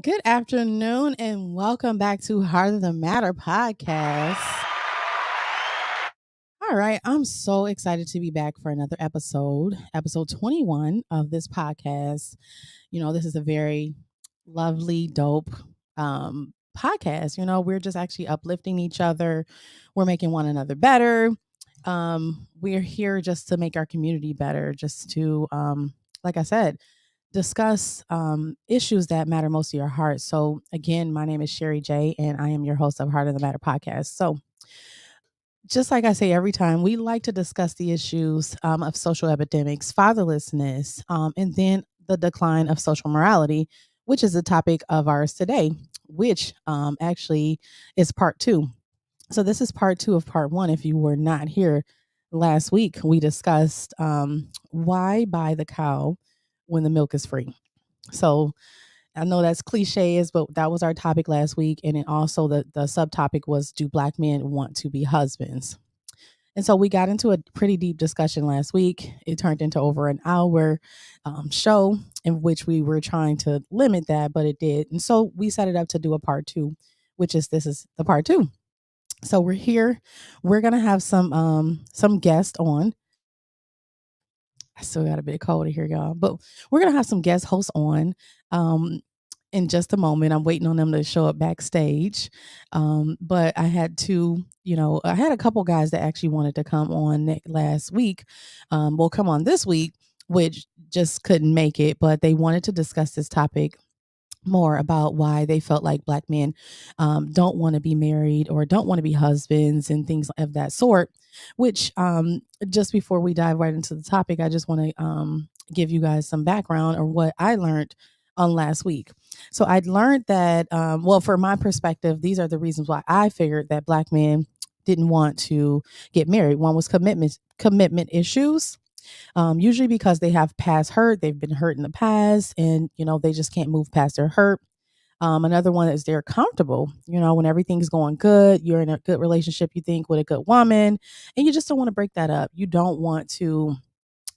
Good afternoon and welcome back to Heart of the Matter podcast. All right, I'm so excited to be back for another episode 21 of this podcast. This is a very lovely, dope podcast. We're just actually uplifting each other, we're making one another better. We're here just to make our community better, just to, like I said, discuss issues that matter most to your heart. So, again, my name is Sherry J, and I am your host of Heart of the Matter podcast. So, just like I say every time, we like to discuss the issues of social epidemics, fatherlessness, and then the decline of social morality, which is the topic of ours today, which actually is part two. So, this is part two of part one. If you were not here last week, we discussed why buy the cow when the milk is free. So I know that's cliches, but that was our topic last week. And then also the subtopic was, do black men want to be husbands? And so we got into a pretty deep discussion last week. It turned into over an hour show in which we were trying to limit that, but it did. And so we set it up to do a part two, which is this is the part two. So we're here. We're gonna have some guests on. I still got a bit cold here, y'all. But we're gonna have some guest hosts on in just a moment. I'm waiting on them to show up backstage. But I had to, I had a couple guys that actually wanted to come on last week. Will come on this week, which just couldn't make it, but they wanted to discuss this topic more about why they felt like black men don't want to be married or don't want to be husbands and things of that sort. Which, just before we dive right into the topic, I just want to give you guys some background or what I learned on last week. So I'd learned that, well, for my perspective, these are the reasons why I figured that black men didn't want to get married. One was commitment issues, usually because they have past hurt, they've been hurt in the past, and they just can't move past their hurt. Another one is they're comfortable. When everything's going good, you're in a good relationship, you think, with a good woman, and you just don't want to break that up. You don't want to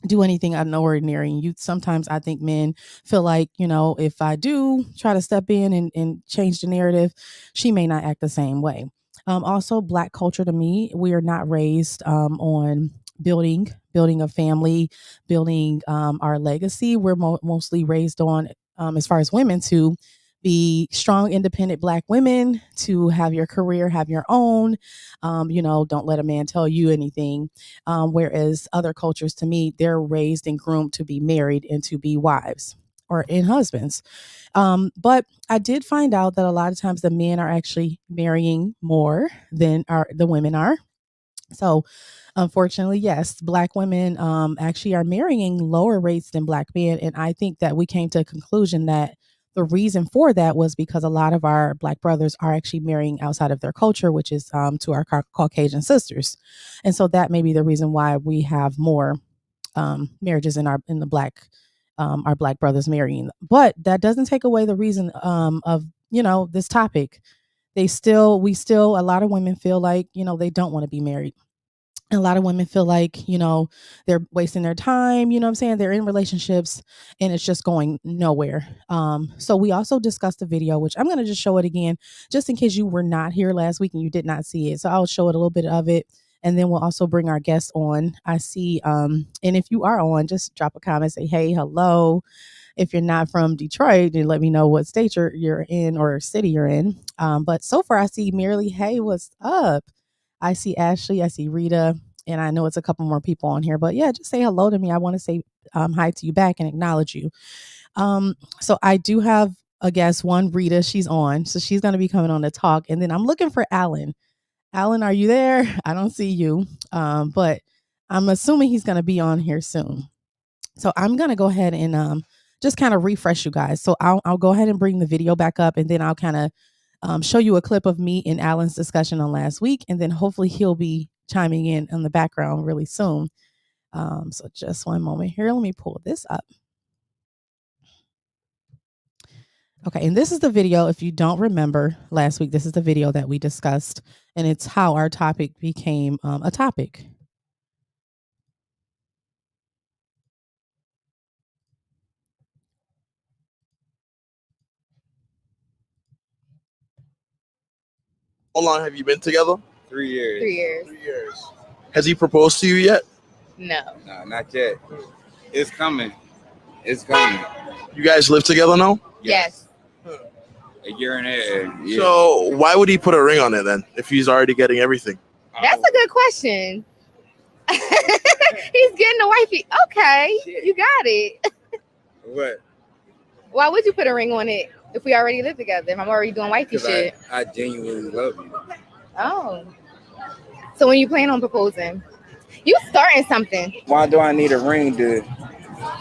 do anything out of the ordinary. And you sometimes, I think, men feel like, if I do try to step in and change the narrative, she may not act the same way. Also, black culture, to me, we are not raised on building a family, building our legacy. We're mostly raised on, as far as women, to be strong, independent black women, to have your career, have your own. Don't let a man tell you anything. Whereas other cultures, to me, they're raised and groomed to be married and to be wives or in husbands. But I did find out that a lot of times the men are actually marrying more than the women are. So, unfortunately, yes, black women actually are marrying lower rates than black men. And I think that we came to a conclusion that the reason for that was because a lot of our black brothers are actually marrying outside of their culture, which is to our Caucasian sisters. And so that may be the reason why we have more marriages in the black our black brothers marrying. But that doesn't take away the reason of this topic. We still a lot of women feel like they don't want to be married. A lot of women feel like they're wasting their time. You know what I'm saying? They're in relationships and it's just going nowhere. So we also discussed the video, which I'm going to just show it again just in case you were not here last week and you did not see it. So I'll show it a little bit of it, and then we'll also bring our guests on. I see, and if you are on, just drop a comment, say hey, hello. If you're not from Detroit, then let me know what state you're in or city you're in. But so far I see merely, hey, what's up? I see Ashley, I see Rita, and I know it's a couple more people on here. But yeah, just say hello to me. I want to say hi to you back and acknowledge you. So I do have a guest, one Rita. She's on, so she's going to be coming on to talk. And then I'm looking for Alan. Alan, are you there? I don't see you, but I'm assuming he's going to be on here soon. So I'm going to go ahead and just kind of refresh you guys. So I'll go ahead and bring the video back up, and then I'll kind of show you a clip of me and Alan's discussion on last week, and then hopefully he'll be chiming in the background really soon. So just one moment here. Let me pull this up. Okay, and this is the video. If you don't remember last week, this is the video that we discussed, and it's how our topic became a topic. How long have you been together? 3 years. 3 years. 3 years. Has he proposed to you yet? No. No, not yet. It's coming. It's coming. You guys live together now? Yes. A year and a half. Yeah. So why would he put a ring on it then if he's already getting everything? That's a good question. He's getting a wifey. Okay, you got it. What? Why would you put a ring on it if we already live together? If I'm already doing wifey Because shit. I genuinely love you. Oh. So when you plan on proposing, you starting something. Why do I need a ring to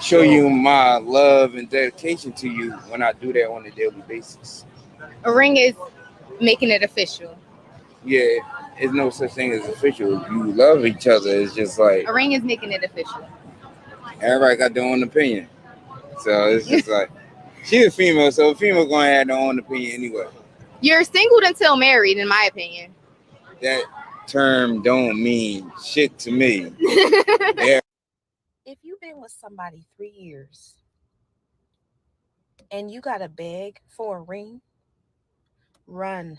show you my love and dedication to you when I do that on a daily basis? A ring is making it official. Yeah, there's no such thing as official. You love each other. It's just like A ring is making it official. everybody got their own opinion. So it's just like she's a female, so a female gonna have their own opinion anyway. You're single until married, in my opinion. That term don't mean shit to me. Yeah. If you've been with somebody 3 years and you gotta beg for a ring, run.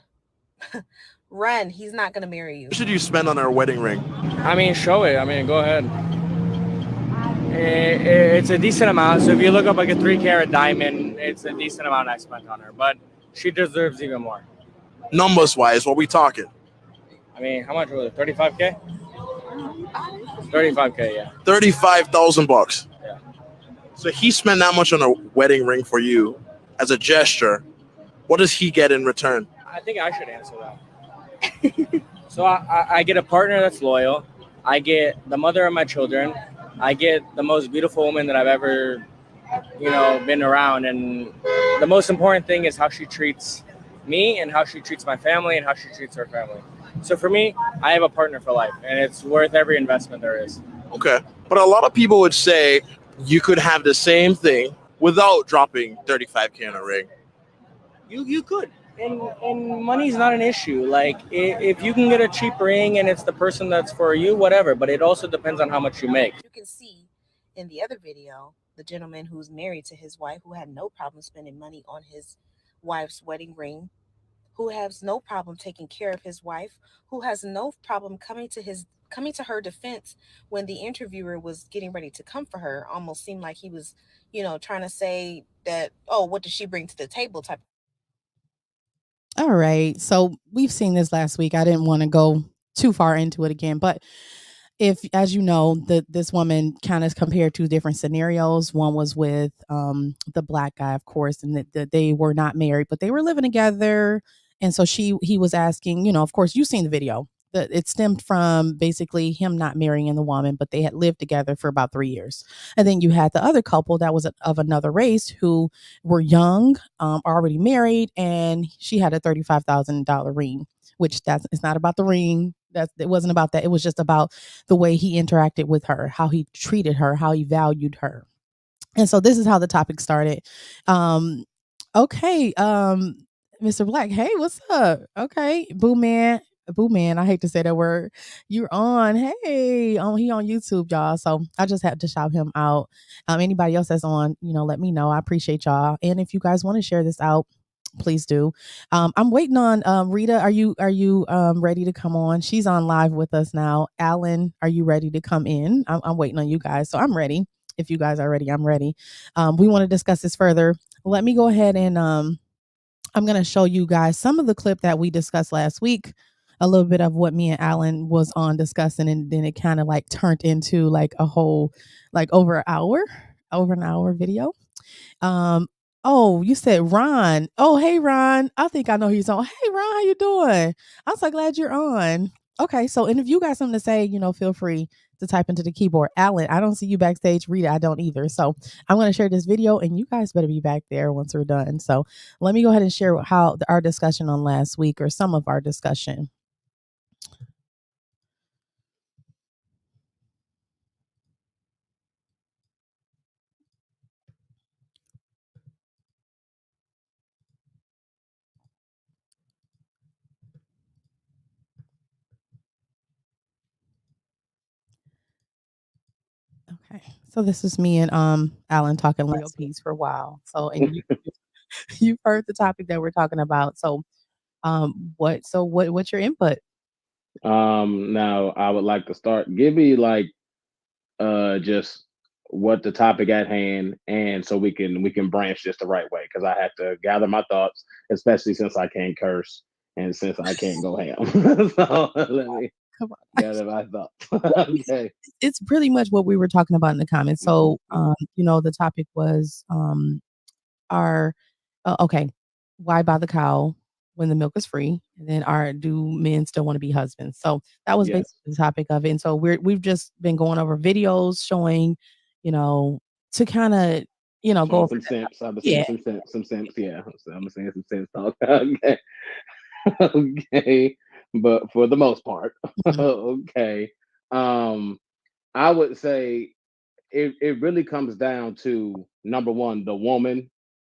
Run. He's not gonna marry you. What should you spend on our wedding ring? I mean, show it. I mean, go ahead. It's a decent amount. So if you look up like a 3-carat diamond, it's a decent amount I spent on her. But she deserves even more. Numbers wise, what we talking? I mean, how much was it? 35K? 35K, yeah. $35,000. Yeah. So he spent that much on a wedding ring for you as a gesture. What does he get in return? I think I should answer that. So I get a partner that's loyal. I get the mother of my children. I get the most beautiful woman that I've ever, been around. And the most important thing is how she treats me and how she treats my family and how she treats her family. So for me, I have a partner for life, and it's worth every investment there is. Okay. But a lot of people would say you could have the same thing without dropping $35K on a ring. You could. And money's not an issue. Like, if you can get a cheap ring and it's the person that's for you, whatever. But it also depends on how much you make. You can see in the other video, the gentleman who's married to his wife, who had no problem spending money on his wife's wedding ring, who has no problem taking care of his wife, who has no problem coming to her defense when the interviewer was getting ready to come for her. Almost seemed like he was, trying to say that, oh, what does she bring to the table type. All right. So we've seen this last week. I didn't want to go too far into it again, but if, as you know, this woman kind of compared two different scenarios. One was with the black guy, of course, and that they were not married, but they were living together. And so he was asking, of course, you've seen the video. It stemmed from basically him not marrying the woman, but they had lived together for about 3 years. And then you had the other couple that was of another race who were young, already married, and she had a $35,000 ring, which it's not about the ring. It wasn't about that. It was just about the way he interacted with her, how he treated her, how he valued her. And so this is how the topic started. Okay, Mr. Black, hey, what's up? Okay, Boo Man, I hate to say that word. You're on. Hey, he on YouTube, y'all. So I just had to shout him out. Anybody else that's on, let me know. I appreciate y'all. And if you guys want to share this out, please do. I'm waiting on Rita. Are you ready to come on? She's on live with us now. Alan, are you ready to come in? I'm waiting on you guys. So I'm ready. If you guys are ready, I'm ready. We want to discuss this further. Let me go ahead and I'm going to show you guys some of the clip that we discussed last week, a little bit of what me and Alan was on discussing, and then it kind of like turned into like a whole, like over an hour video. Oh, you said Ron. Oh, hey Ron. I think I know who he's on. Hey Ron, how you doing? I'm so glad you're on. Okay, so and if you got something to say, feel free to type into the keyboard. Alan, I don't see you backstage. Rita, I don't either. So I'm going to share this video, and you guys better be back there once we're done. So let me go ahead and share how our discussion on last week, or some of our discussion. Okay, so this is me and Alan talking real peace for a while. So and you've heard the topic that we're talking about. So What's your input? Now I would like to start. Give me like just what the topic at hand, and so we can branch this the right way because I have to gather my thoughts, especially since I can't curse and since I can't go ham. So let me Come on. gather my thoughts. Okay. It's pretty much what we were talking about in the comments. So, the topic was are okay, why buy the cow when the milk is free? And then do men still want to be husbands? So that was basically Yes. the topic of it. And so we've just been going over videos showing, you know, to kind of, go Showing over some that. simps. I've been seeing Yeah. some simps. Yeah, I'm seeing some simps talk. Okay. Okay. But for the most part, Mhm. okay. Um, I would say it really comes down to number one, the woman,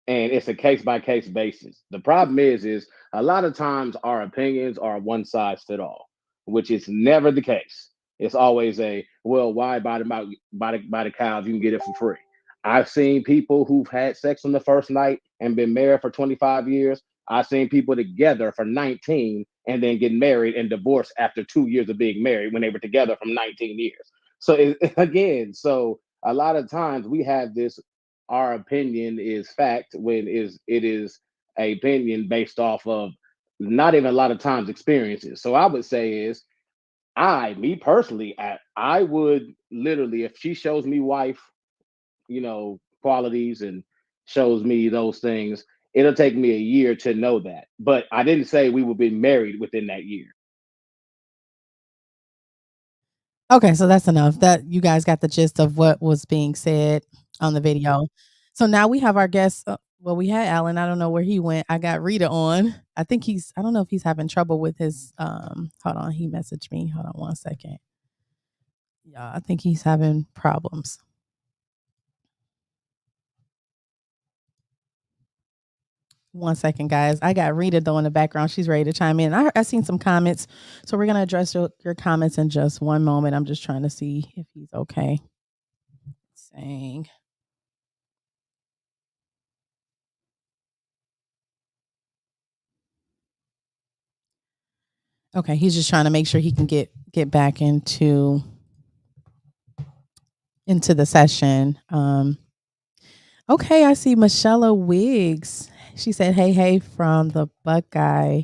and it's a case by case basis. The problem is a lot of times our opinions are one size fit all, which is never the case. It's always a well, why buy the buy the cow if you can get it for free? I've seen people who've had sex on the first night and been married for 25 years. I've seen people together for 19 and then get married and divorced after 2 years of being married when they were together from 19 years. So again, so a lot of times we have this our opinion is fact when it is a opinion based off of not even a lot of times experiences. So I would say is me personally, I would literally if she shows me wife, qualities and shows me those things, it'll take me a year to know that. But I didn't say we would be married within that year. Okay, so that's enough. That you guys got the gist of what was being said on the video. So now we have our guest. Well, we had Alan. I don't know where he went. I got Rita on. I don't know if he's having trouble with his hold on, he messaged me. Hold on one second. Yeah, I think he's having problems. One second, guys. I got Rita though in the background. She's ready to chime in. I seen some comments, so we're gonna address your comments in just one moment. I'm just trying to see if he's okay. Saying. Okay, he's just trying to make sure he can get back into the session. Okay, I see Michelle Wiggs. She said, "Hey, from the Buckeye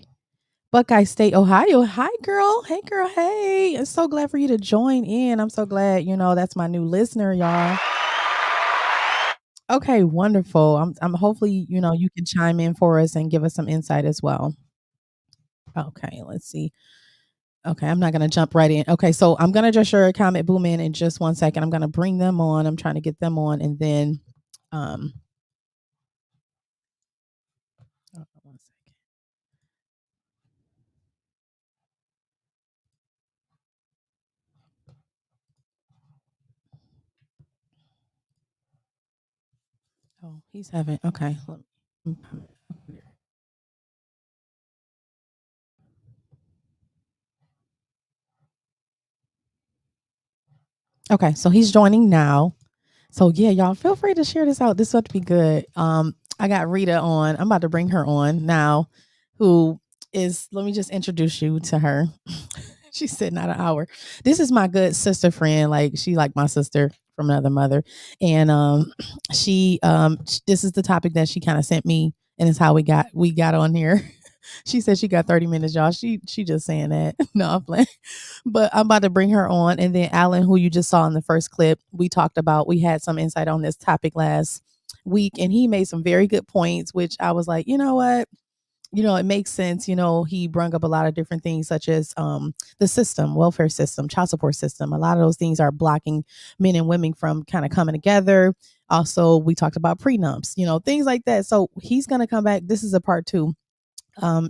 State, Ohio. Hi, girl. Hey, girl. Hey. I'm so glad for you to join in. I'm so glad, that's my new listener, y'all. Okay, wonderful. I'm hopefully, you can chime in for us and give us some insight as well. Okay, let's see. Okay, I'm not gonna jump right in. Okay, so I'm gonna address your comment boom in just one second. I'm gonna bring them on. I'm trying to get them on, and then one second. Oh, he's having okay. Okay, so he's joining now. So yeah, y'all feel free to share this out. This ought to be good. I got Rita on. I'm about to bring her on now, who is let me just introduce you to her. She's sitting out an hour. This is my good sister friend. She like my sister from another mother. And she this is the topic that she kind of sent me, and it's how we got on here. She said she got 30 minutes, y'all. She just saying that. No, I'm playing. But I'm about to bring her on. And then Alan, who you just saw in the first clip, we had some insight on this topic last week, and he made some very good points, which I was like, you know what? It makes sense. He brung up a lot of different things, such as the system, welfare system, child support system. A lot of those things are blocking men and women from kind of coming together. Also, we talked about prenups, things like that. So he's going to come back. This is a part 2.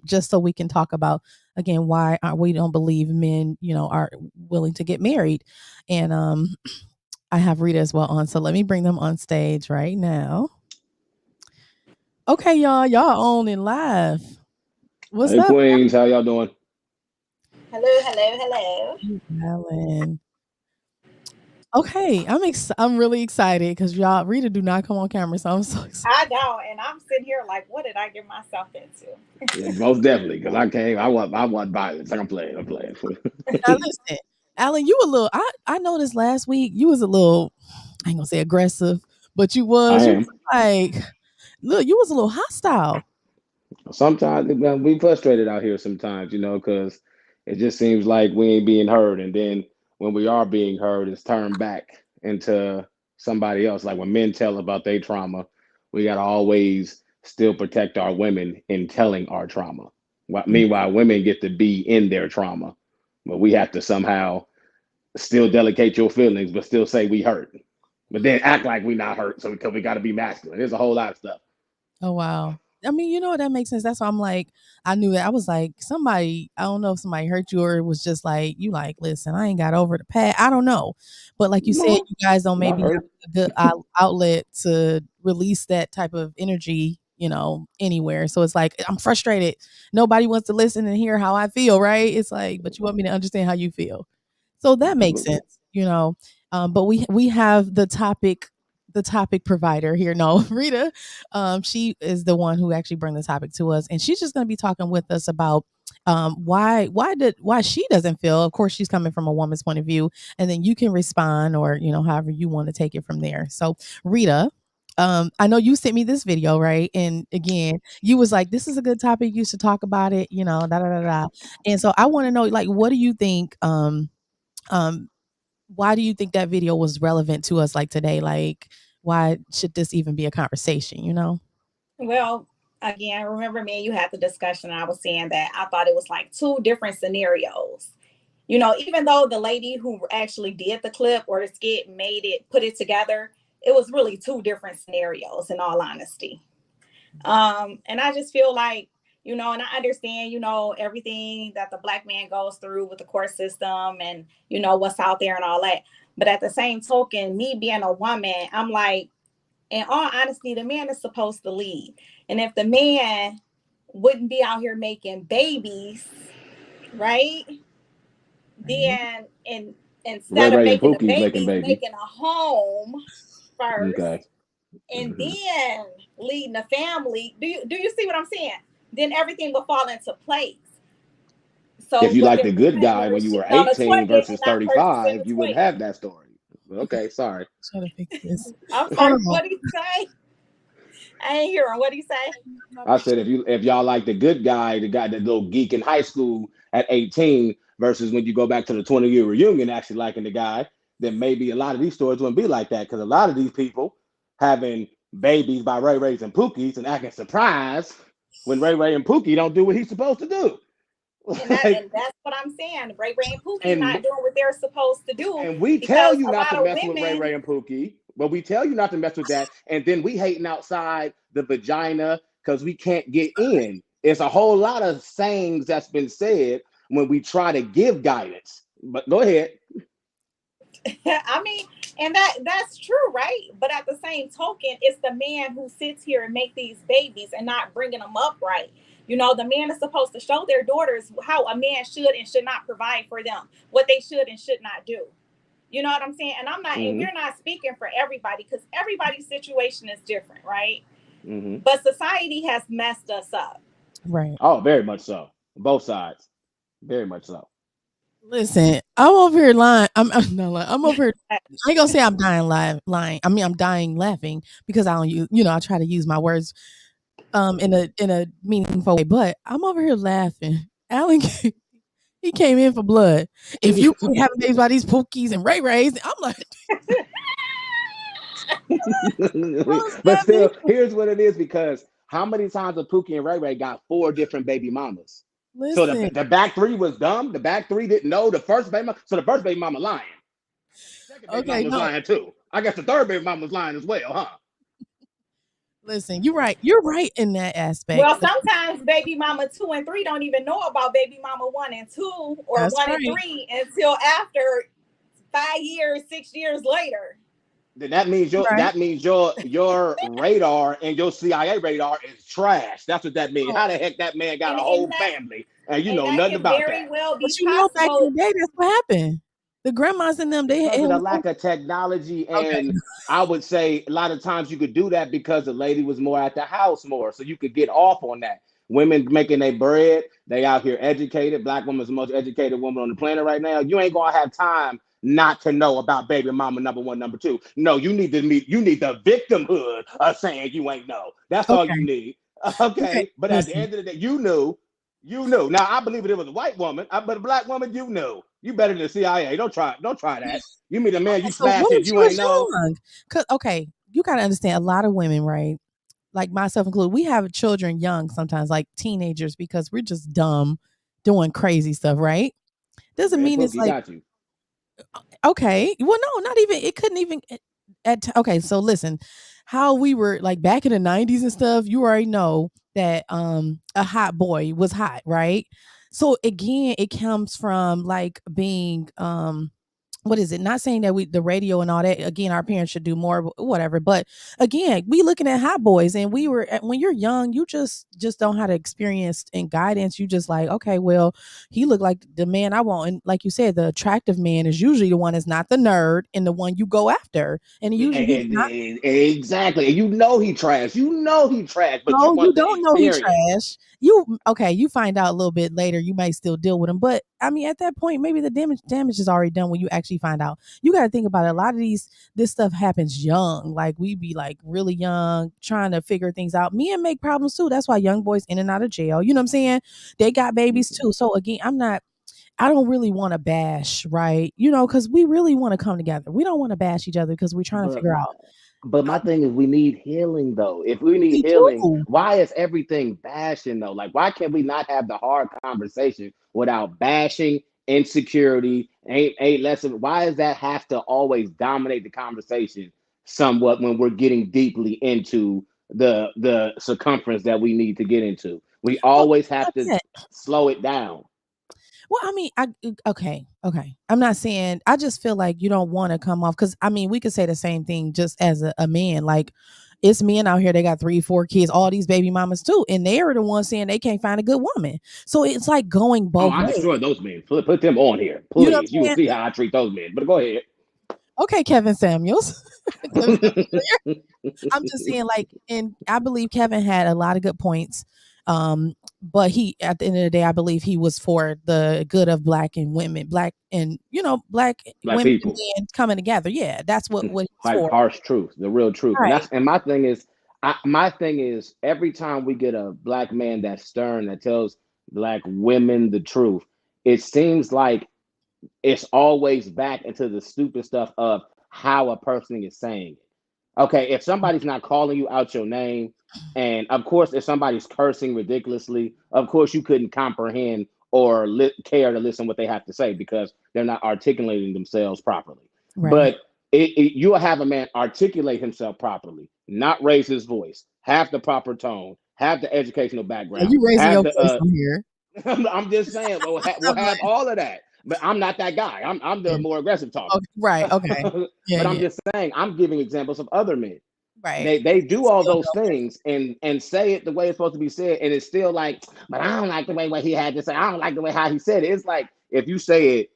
Just so we can talk about again why we don't believe men, are willing to get married. And I have Rita as well on, so let me bring them on stage right now. Okay, y'all on and live. What's Hey up, Queens, how y'all doing? Hello. Alan? Okay, I'm really excited because y'all Rita do not come on camera, so I'm so excited. I don't, and I'm sitting here like, what did I get myself into? Yeah, most definitely, because I want violence. Like I'm playing. Now listen, Alan, you a little. I noticed last week you was a little. I ain't gonna say aggressive, but you I was. You was am. like, look, you was a little hostile. Sometimes we frustrated out here sometimes, because it just seems like we ain't being heard, and then when we are being heard, it's turned back into somebody else. Like when men tell about their trauma, we gotta always still protect our women in telling our trauma. Mm. Meanwhile, women get to be in their trauma, but we have to somehow still delicate your feelings, but still say we hurt, but then act like we not hurt. So because we got to be masculine. There's a whole lot of stuff. Oh wow. I mean, that makes sense. That's why I'm like, I knew that. I was like, somebody, I don't know if somebody hurt you or it was just like, you like, listen, I ain't got over the past. I don't know. But like you said, No, you guys don't not maybe have hurt. a good outlet to release that type of energy, anywhere. So it's like, I'm frustrated. Nobody wants to listen and hear how I feel, right? It's like, but you want me to understand how you feel. So that makes Absolutely. sense. But we have the topic provider here. No, Rita, she is the one who actually bring the topic to us, and she's just going to be talking with us about why she doesn't feel. Of course, she's coming from a woman's point of view, and then you can respond or however you want to take it from there. So, Rita. I know you sent me this video, right? And again, you was like, "This is a good topic. You should talk about it." Da da da da. And so, I want to know, like, what do you think? Um, why do you think that video was relevant to us like today? Like, why should this even be a conversation? Well, again, remember me and you had the discussion. And I was saying that I thought it was like two different scenarios. Even though the lady who actually did the clip or the skit put it together, it was really two different scenarios in all honesty. And I just feel like, and I understand, everything that the Black man goes through with the court system and, what's out there and all that. But at the same token, me being a woman, I'm like, in all honesty, the man is supposed to lead. And if the man wouldn't be out here making babies, right? Then Ray instead of Ray and making the Pookie's making babies, baby. making a home first, Okay. and then leading the family. Do you see what I'm saying? Then everything will fall into place. So If you what like if the the good man guy was when you were shitting on a 18 toilet and versus not purchasing 35, the you wouldn't toilet? have that story. Okay, sorry. Try to fix this. I'm Hold sorry, on. what did he say? I ain't hearing. What did he say? I said if y'all like the good guy, the little geek in high school at 18 versus when you go back to the 20-year reunion actually liking the guy, then maybe a lot of these stories wouldn't be like that because a lot of these people having babies by Ray Rays and Pookies and acting surprised when Ray Ray and Pookie don't do what he's supposed to do. And Like, that's what I'm saying. Ray Ray and Pookie and not doing what they're supposed to do And we tell because you a not lot to of mess with Ray women. Ray and Pookie, but we tell you not to mess with that. And then we hating outside the vagina because we can't get in. It's a whole lot of sayings that's been said when we try to give guidance. But go ahead. I mean, and that's true, right? But at the same token, it's the man who sits here and make these babies and not bringing them up right. The man is supposed to show their daughters how a man should and should not provide for them, what they should and should not do. You know what I'm saying? And I'm not, and Mm-hmm. we're not speaking for everybody because everybody's situation is different, right? Mm-hmm. But society has messed us up. Right. Oh, very much so. Both sides. Very much so. Listen, I'm over here lying. I'm not lying. I'm over here. I ain't gonna say I'm lying. I mean, I'm dying laughing because I don't use. I try to use my words in a meaningful way. But I'm over here laughing. Alan, he came in for blood. If you keep having babies by these Pookies and Ray Rays, I'm like, But still, here's what it is because how many times have Pookie and Ray Ray got 4 different baby mamas? So listen. the back 3 was dumb. The back 3 didn't know the first baby mama. So the first baby mama lying. Second baby Okay, mama was no. lying too. I guess the third baby mama was lying as well, huh? Listen, you're right. You're right in that aspect. Well, sometimes baby mama 2 and 3 don't even know about baby mama 1 and 2 or That's 1 and right. 3 until after 5 years, 6 years later. Then that means your radar and your CIA radar is trash. That's what that means. How the heck that man got And a whole family and you know that nothing can about very that? well be But back in possible. the day, that's what happened. The grandmas and them, because of the lack of technology. Okay. And I would say a lot of times you could do that because the lady was more at the house more. So you could get off on that. Women making their bread, they out here educated. Black woman's the most educated woman on the planet right now. You ain't gonna have time not to know about baby mama number one, number two. No, you need the victimhood of saying you ain't know. That's all you Okay. need. Okay. But at the Listen. end of the day, you knew. Now I believe it was a white woman, but a black woman, you knew. You better than the CIA. Don't try that. You mean the man you So what smashing, if you you was ain't know. young? Cause okay, you gotta understand a lot of women, right? Like myself included, we have children young sometimes, like teenagers, because we're just dumb doing crazy stuff, right? Doesn't Red mean it's Bookie like got you. okay. Well, no, not even it couldn't even okay, so listen, how we were like back in the 90s and stuff, you already know that a hot boy was hot, right? So again, it comes from like being what is it? Not saying that the radio and all that. Again, our parents should do more, whatever. But again, we looking at hot boys, and we were when you're young, you just don't have the experience and guidance. You just like, okay, well, he looked like the man I want, and like you said, the attractive man is usually the one that's not the nerd and the one you go after, and usually he's not. Exactly. And you know he trash. But you No, you want the don't know he experience. trash. You okay, you find out a little bit later, you may still deal with him. But I mean, at that point, maybe the damage is already done when you actually find out. You gotta think about it. A lot of this stuff happens young. Like we be like really young, trying to figure things out. Men make problems too. That's why young boys in and out of jail. You know what I'm saying? They got babies too. So again, I don't really want to bash, right? You know, because we really want to come together. We don't want to bash each other because we're trying to But figure out but my thing is we need healing though. If we need we healing, do. why is everything bashing though? Like why can't we not have the hard conversation without bashing insecurity? Ain't lesson. Why does that have to always dominate the conversation somewhat when we're getting deeply into the circumference that we need to get into? We Well, always have that's to it. slow it down. Well, I mean, okay. I'm not saying I just feel like you don't want to come off because I mean we could say the same thing just as a man. Like it's men out here, they got 3, 4 kids, all these baby mamas too, and they are the ones saying they can't find a good woman. So it's like going Oh, both I ways. destroyed those men. Put them on here, You know what please. You I'm will saying? see how I treat those men. But go ahead. Okay, Kevin Samuels. I'm just saying, like, and I believe Kevin had a lot of good points. But he, at the end of the day, I believe he was for the good of black and women, black and black Black women and people. men coming together. Yeah, that's what he's Like for. harsh truth, the real truth. And Right. my thing is every time we get a black man that's stern that tells black women the truth, it seems like it's always back into the stupid stuff of how a person is saying it. Okay, if somebody's not calling you out your name, and of course, if somebody's cursing ridiculously, of course you couldn't comprehend or care to listen what they have to say because they're not articulating themselves properly. Right. But you'll have a man articulate himself properly, not raise his voice, have the proper tone, have the educational Yeah, background, you raising have your the voice on here. I'm just saying we'll I'm have like, all of that. But I'm not that guy. I'm the yeah. more aggressive talker. Okay, right. Okay. Yeah. But I'm Yeah. just saying, I'm giving examples of other men. Right. They do all Still those things and say it the way it's supposed to be said, and it's still like, but I don't like the way what he had to say. I don't like the way how he said it. It's like if you say it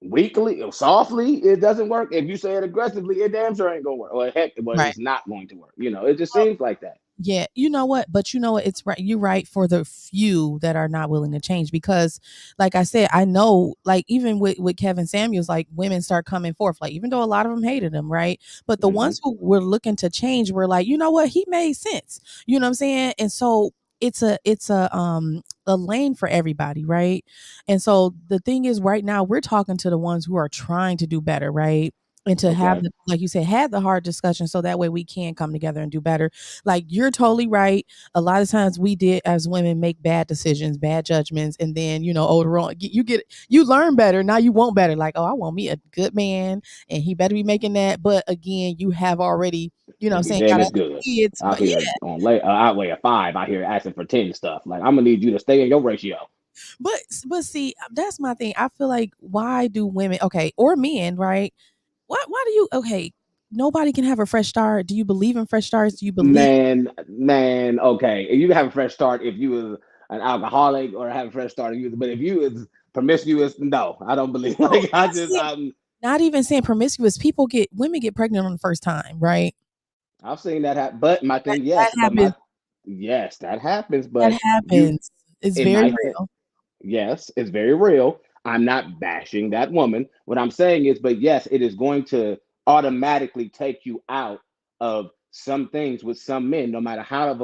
weakly or softly, it doesn't work. If you say it aggressively, it damn sure ain't gonna work. Or heck, well, right. it's not going to work. It just seems like that. Yeah, you know what? But you know what? It's right. You're right for the few that are not willing to change because, like I said, I know, like even with Kevin Samuels, like women start coming forth, like even though a lot of them hated him, right? But the ones who were looking to change were like, you know what? He made sense. You know what I'm saying? And so it's a lane for everybody, right? And so the thing is, right now we're talking to the ones who are trying to do better, right? And to have Okay. like you said, have the hard discussion so that way we can come together and do better. Like you're totally right. A lot of times we did as women make bad decisions, bad judgments, and then older on you learn better. Now you want better. Like, oh, I want me a good man, and he better be making that. But again, you have already, what I'm And be saying, damn got as other good. kids. Out But yeah, here on outweigh a 5 out here asking for 10 stuff. Like I'm gonna need you to stay in your ratio. but see, that's my thing. I feel like why do women, okay, or men, right? Why do you okay? Nobody can have a fresh start. Do you believe in fresh starts? Do you believe? Man, okay. You have a fresh start if you was an alcoholic or have a fresh start if but if you was Promiscuous? No, I don't believe. Like I just, not even saying promiscuous. Women get pregnant on the first time, right? I've seen that happen. But my thing, That happens. Yes, that happens. That But happens. It's in very my real. yes, it's very real. I'm not bashing that woman. What I'm saying is, but yes, it is going to automatically take you out of some things with some men, no matter how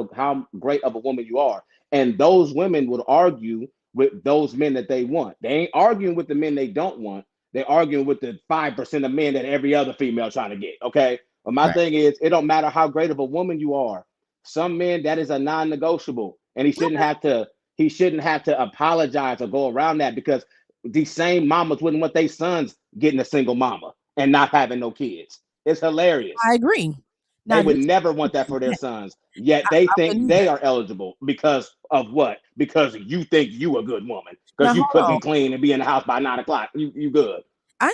great of a woman you are. And those women would argue with those men that they want. They ain't arguing with the men they don't want. They're arguing with the 5% of men that every other female trying to get. Okay. But my Right. thing is, it don't matter how great of a woman you are. Some men, that is a non-negotiable, and he shouldn't have to apologize or go around that, because these same mamas wouldn't want their sons getting a single mama and not having no kids. It's hilarious. I agree. They Now, would this never want that for their sons, yet they I think believe they that. are eligible because of what? Because you think you a good woman, Now, because you hold cook on. and clean and be in the house by 9 o'clock. You good. I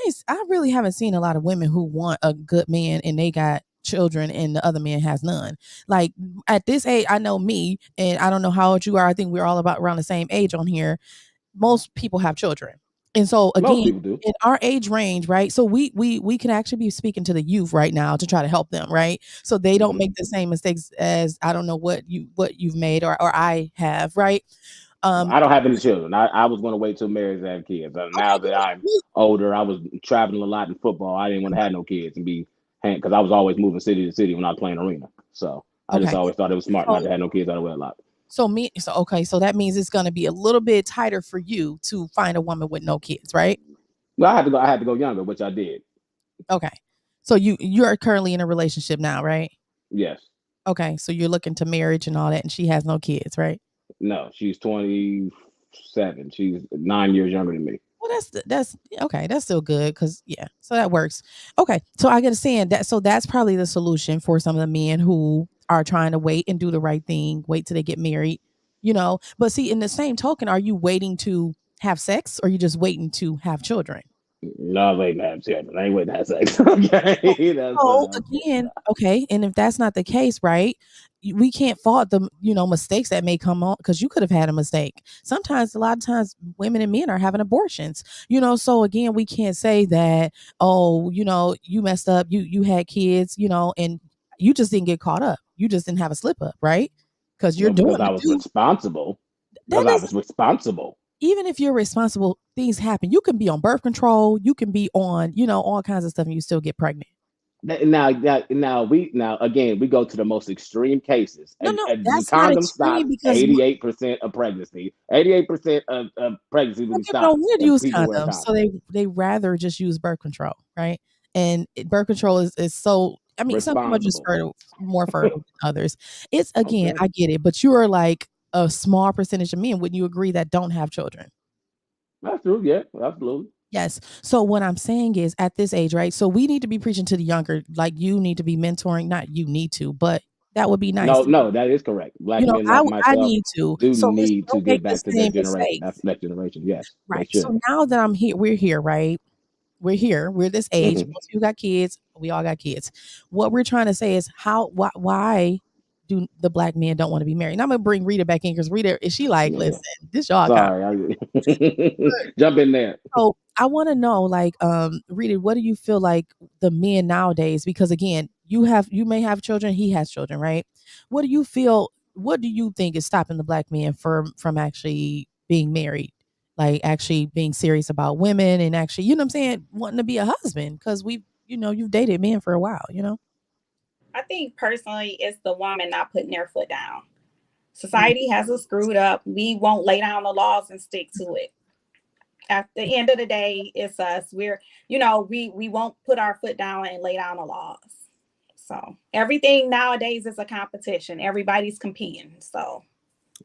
really haven't seen a lot of women who want a good man and they got children and the other man has none. Like at this age, I know me, and I don't know how old you are. I think we're all about around the same age on here. Most people have children. And so Most again, people do. in our age range, right? So we can actually be speaking to the youth right now to try to help them, right? So they don't make the same mistakes as I don't know what you've made or I have, right? I don't have any children. I was going to wait till marriage to have kids. Now Okay, that I'm older, I was traveling a lot in football. I didn't want to have no kids and because I was always moving city to city when I was playing arena. So I just okay. always thought it was smart not So to have no kids out of wedlock. so okay, so that means it's gonna be a little bit tighter for you to find a woman with no kids, right? Well, I had to go younger, which I did. Okay. So you're currently in a relationship now, right? Yes. Okay. So you're looking to marriage and all that, and she has no kids, right? No, she's 27. She's 9 years younger than me. Well, that's okay. That's still good because yeah, so that works. Okay, so I get a saying that. So that's probably the solution for some of the men who are trying to wait and do the right thing, wait till they get married, you know. But see, in the same token, are you waiting to have sex, or are you just waiting to have children? No, I'm waiting to have children. I ain't waiting to have sex. Okay, So again, okay, and if that's not the case, right? We can't fault the mistakes that may come on because you could have had a mistake. Sometimes, a lot of times, women and men are having abortions. So again, we can't say that you messed up, you had kids, and you just didn't get caught up. You just didn't have a slip up, right? Because you're No, doing because I was responsible. that Because I is was responsible. even if you're responsible, things happen. You can be on birth control, you can be on all kinds of stuff, and you still get pregnant. Now again, we go to the most extreme cases. No, And the that's not condom extreme stops because 88% of pregnancy. 88% of pregnancy some really people don't stops want to if use people wear condoms, so condoms. they rather just use birth control, right? And birth control is so. I mean, some people are just Responsible. more fertile than others. It's again, Okay. I get it, but you are like a small percentage of men. Wouldn't you agree that don't have children? That's true. Yeah, absolutely. Yes. So what I'm saying is at this age, right? So we need to be preaching to the younger, like you need to be mentoring, not you need to, but that would be nice. No, that is correct. Black men like I myself need to. do So listen, need to don't make give the back to their same generation. mistakes. Next generation. Yes, they Right. should. So now that we're here, right? We're here. We're this age. Mhm. Most of you got kids. We all got kids. What we're trying to say is why do the black men don't want to be married? And I'm gonna bring Rita back in because Rita is she like, Yeah. listen, this y'all Sorry, jump in there. So I want to know, like, Rita, what do you feel like the men nowadays? Because again, you may have children, he has children, right? What do you feel? What do you think is stopping the black man from actually being married, like actually being serious about women and actually, you know what I'm saying, wanting to be a husband? Because you've dated men for a while, I think personally it's the woman not putting their foot down. Society has us screwed up. We won't lay down the laws and stick to it. At the end of the day, it's us. We won't put our foot down and lay down the laws. So everything nowadays is a competition. Everybody's competing. So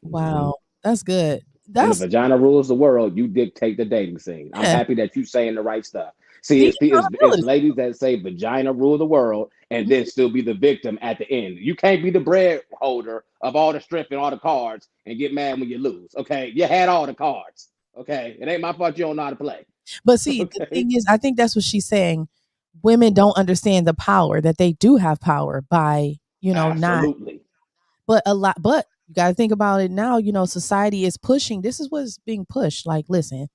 Wow, that's good. When the vagina rules the world, you dictate the dating scene. I'm Yeah. happy that you saying the right stuff. See, See, it's accountability. ladies that say vagina rule the world and then still be the victim at the end. You can't be the bread holder of all the strength and all the cards and get mad when you lose. Okay, you had all the cards. Okay, it ain't my fault you don't know how to play. But see, the thing is, I think that's what she's saying. Women don't understand the power that they do have power by, not. Absolutely. But you got to think about it now. Society is pushing. This is what's being pushed. Like, listen,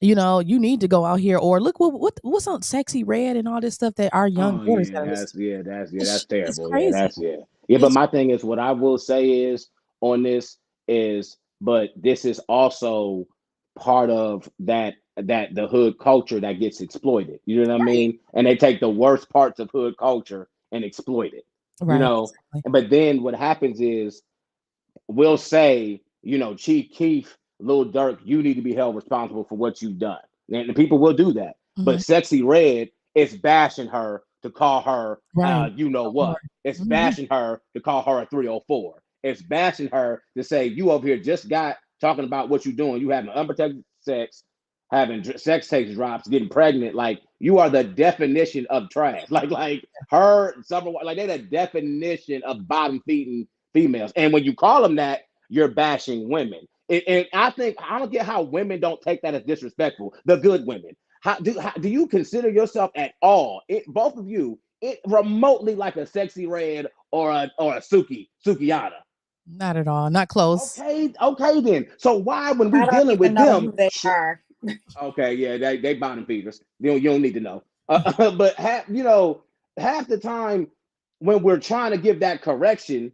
you know, you need to go out here, or look what's on Sexy Red and all this stuff that our young Oh daughters yeah, gotta listen. that's It's terrible. crazy. Yeah. But It's my thing is, what I will say is on this is, but this is also part of that the hood culture that gets exploited. You know what I right, mean? And they take the worst parts of hood culture and exploit it. You right, know, exactly. but then what happens is we'll say, you know, Chief Keef, Lil Durk, you need to be held responsible for what you've done. And the people will do that. Hmm. But Sexy Red is bashing her to call her, Right. you know No more. what? It's Hmm. bashing her to call her a 304. It's bashing her to say, you over here just got talking about what you're doing. You having unprotected sex, having sex tapes drops, getting pregnant. Like, you are the definition of trash. Like her, Summer, like they're the definition of bottom feeding females. And when you call them that, you're bashing women. And I think I don't get how women don't take that as disrespectful. The good women. How do you consider yourself at all? Both of you, remotely like a Sexy Red or a Sukiyana. Not at all. Not close. Okay then. So why when we I don't dealing even with know them? who they are. Okay, yeah, they bottom feeders. You don't need to know. But half the time when we're trying to give that correction,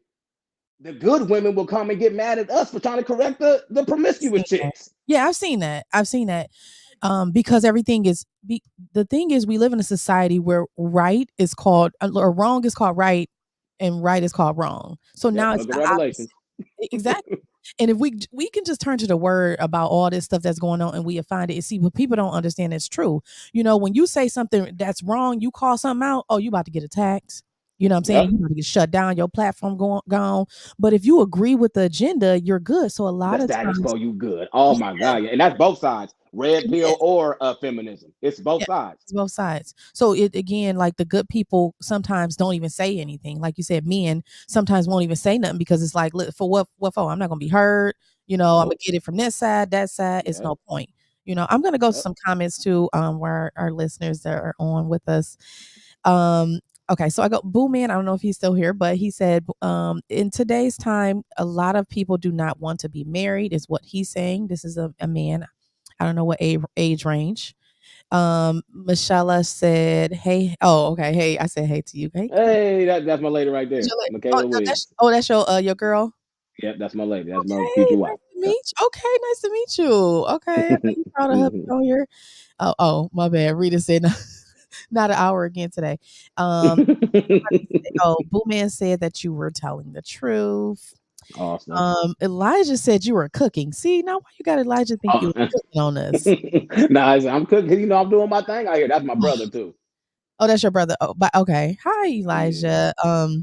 the good women will come and get mad at us for trying to correct the promiscuous Seen that. chicks. Yeah, I've seen that. I've seen that. Because everything is the thing is we live in a society where right is called or wrong is called right and right is called wrong. So Yep, now it's Book of the opposite. Revelations. Exactly. And if we can just turn to the word about all this stuff that's going on and we find it and see what people don't understand it's true. You know, when you say something that's wrong, you call something out, oh, you about to get attacked. You know what I'm saying? Yep, You about to get shut down, your platform gone. But if you agree with the agenda, you're good. So a lot the of status times, quo, you good. Oh my god, yeah. And that's both sides, red yeah, pill or feminism. It's both yeah, sides. it's both sides. So it again, like the good people sometimes don't even say anything. Like you said, men sometimes won't even say nothing because it's like, look, for what for? I'm not gonna be heard. You know, I'm gonna Nope. get it from this side, that side. It's Yep. no point. You know, I'm gonna go to Yep. some comments too, where our listeners that are on with us. Um, okay, so I got Boo Man. I don't know if he's still here, but he said, in today's time, a lot of people do not want to be married, is what he's saying. This is a man. I don't know what age range. Michelle said, "Hey, oh, okay. Hey, I said hey to you. Hey, girl. Hey, that's my lady right there, Michelle. Oh, Michaela no, that's Williams. your girl. Yep, that's my lady. That's my Okay, future nice wife. to meet you. Okay, nice to meet you. Okay, I know you proud of hubby on here. Oh, my bad. Rita said not an hour again today. Somebody said, oh, Boo Man said that you were telling the truth. Awesome. Elijah said you were cooking. See, now why you got Elijah think you Uh, were cooking on us? nah, I'm cooking. You know, I'm doing my thing out here. That's my brother too. Oh, that's your brother. Oh, but okay. Hi, Yeah. Elijah. Hmm.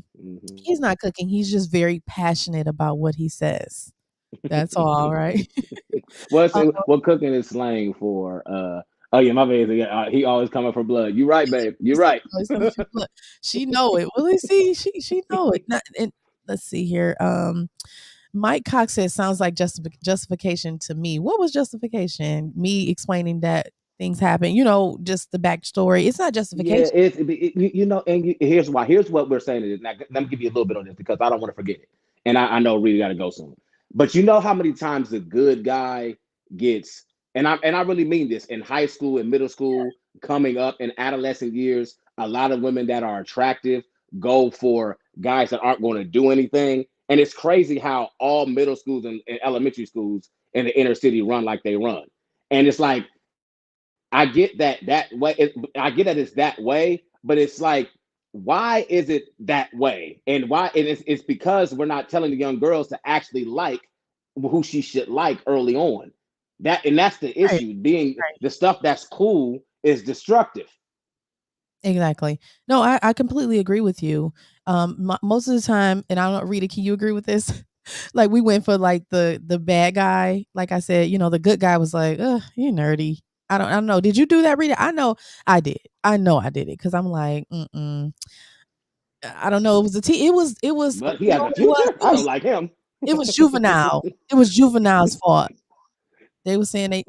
He's not cooking. He's just very passionate about what he says. That's all, right? What's Um, what cooking is slang for? Oh yeah, my baby. Yeah, he always coming for blood. You right, babe. You he's right. always coming for blood. She know it. Well, let's see. She know it. Not, and let's see here. Mike Cox said sounds like justification to me. What was justification? Me explaining that things happen. You know, just the backstory. It's not Yeah, justification. you know, and here's why. Here's what we're saying. Now, let me give you a little bit on this because I don't want to forget it, and I know we got to go soon. But you know how many times the good guy gets, and I really mean this in high school and middle school, coming up in adolescent years. A lot of women that are attractive go for guys that aren't going to do anything, and it's crazy how all middle schools and elementary schools in the inner city run like they run, and it's like I get that way. I get that it's that way, but it's like, why is it that way? And why? It's because we're not telling the young girls to actually like who she should like early on. That's the Right. issue. Being Right. the stuff that's cool is destructive. Exactly. No, I completely agree with you. Most of the time, and I don't, Rita, can you agree with this? Like we went for like the bad guy. Like I said, you know, the good guy was like, ugh, you nerdy. I don't know. Did you do that, Rita? I know I did. I know I did it because I'm like, I don't know. It was it was But he you has know a what it was? future. I don't like him. It was juvenile. It was juvenile's fault. They were saying they,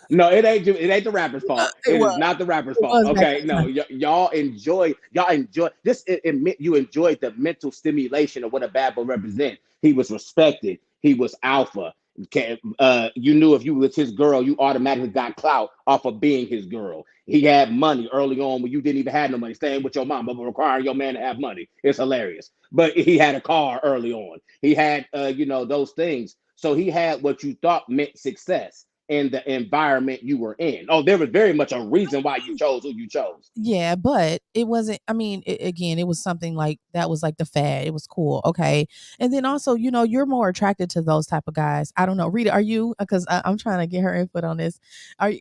No, it ain't. It ain't the rapper's fault. it It is was. not the rapper's It fault. was back Okay, in the no, time. y'all enjoy. Y'all enjoy this. You enjoyed the mental stimulation of what a bad boy represent. He was respected. He was alpha. You knew if you was his girl, you automatically got clout off of being his girl. He had money early on when you didn't even have no money, staying with your mom, but requiring your man to have money. It's hilarious. But he had a car early on. He had, those things. So he had what you thought meant success in the environment you were in. Oh, there was very much a reason why you chose who you chose. Yeah, but it wasn't. I mean, again, it was something like that was like the fad. It was cool, okay. And then also, you're more attracted to those type of guys. I don't know, Rita, are you? Because I'm trying to get her input on this. Are you?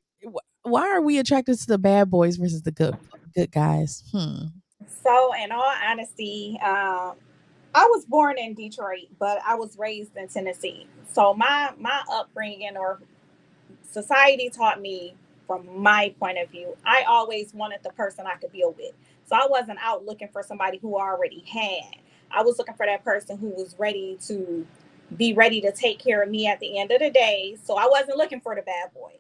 Why are we attracted to the bad boys versus the good guys? So, in all honesty, I was born in Detroit, but I was raised in Tennessee. So my upbringing or society taught me, from my point of view, I always wanted the person I could build with. So I wasn't out looking for somebody who already had. I was looking for that person who was ready to take care of me at the end of the day. So I wasn't looking for the bad boy.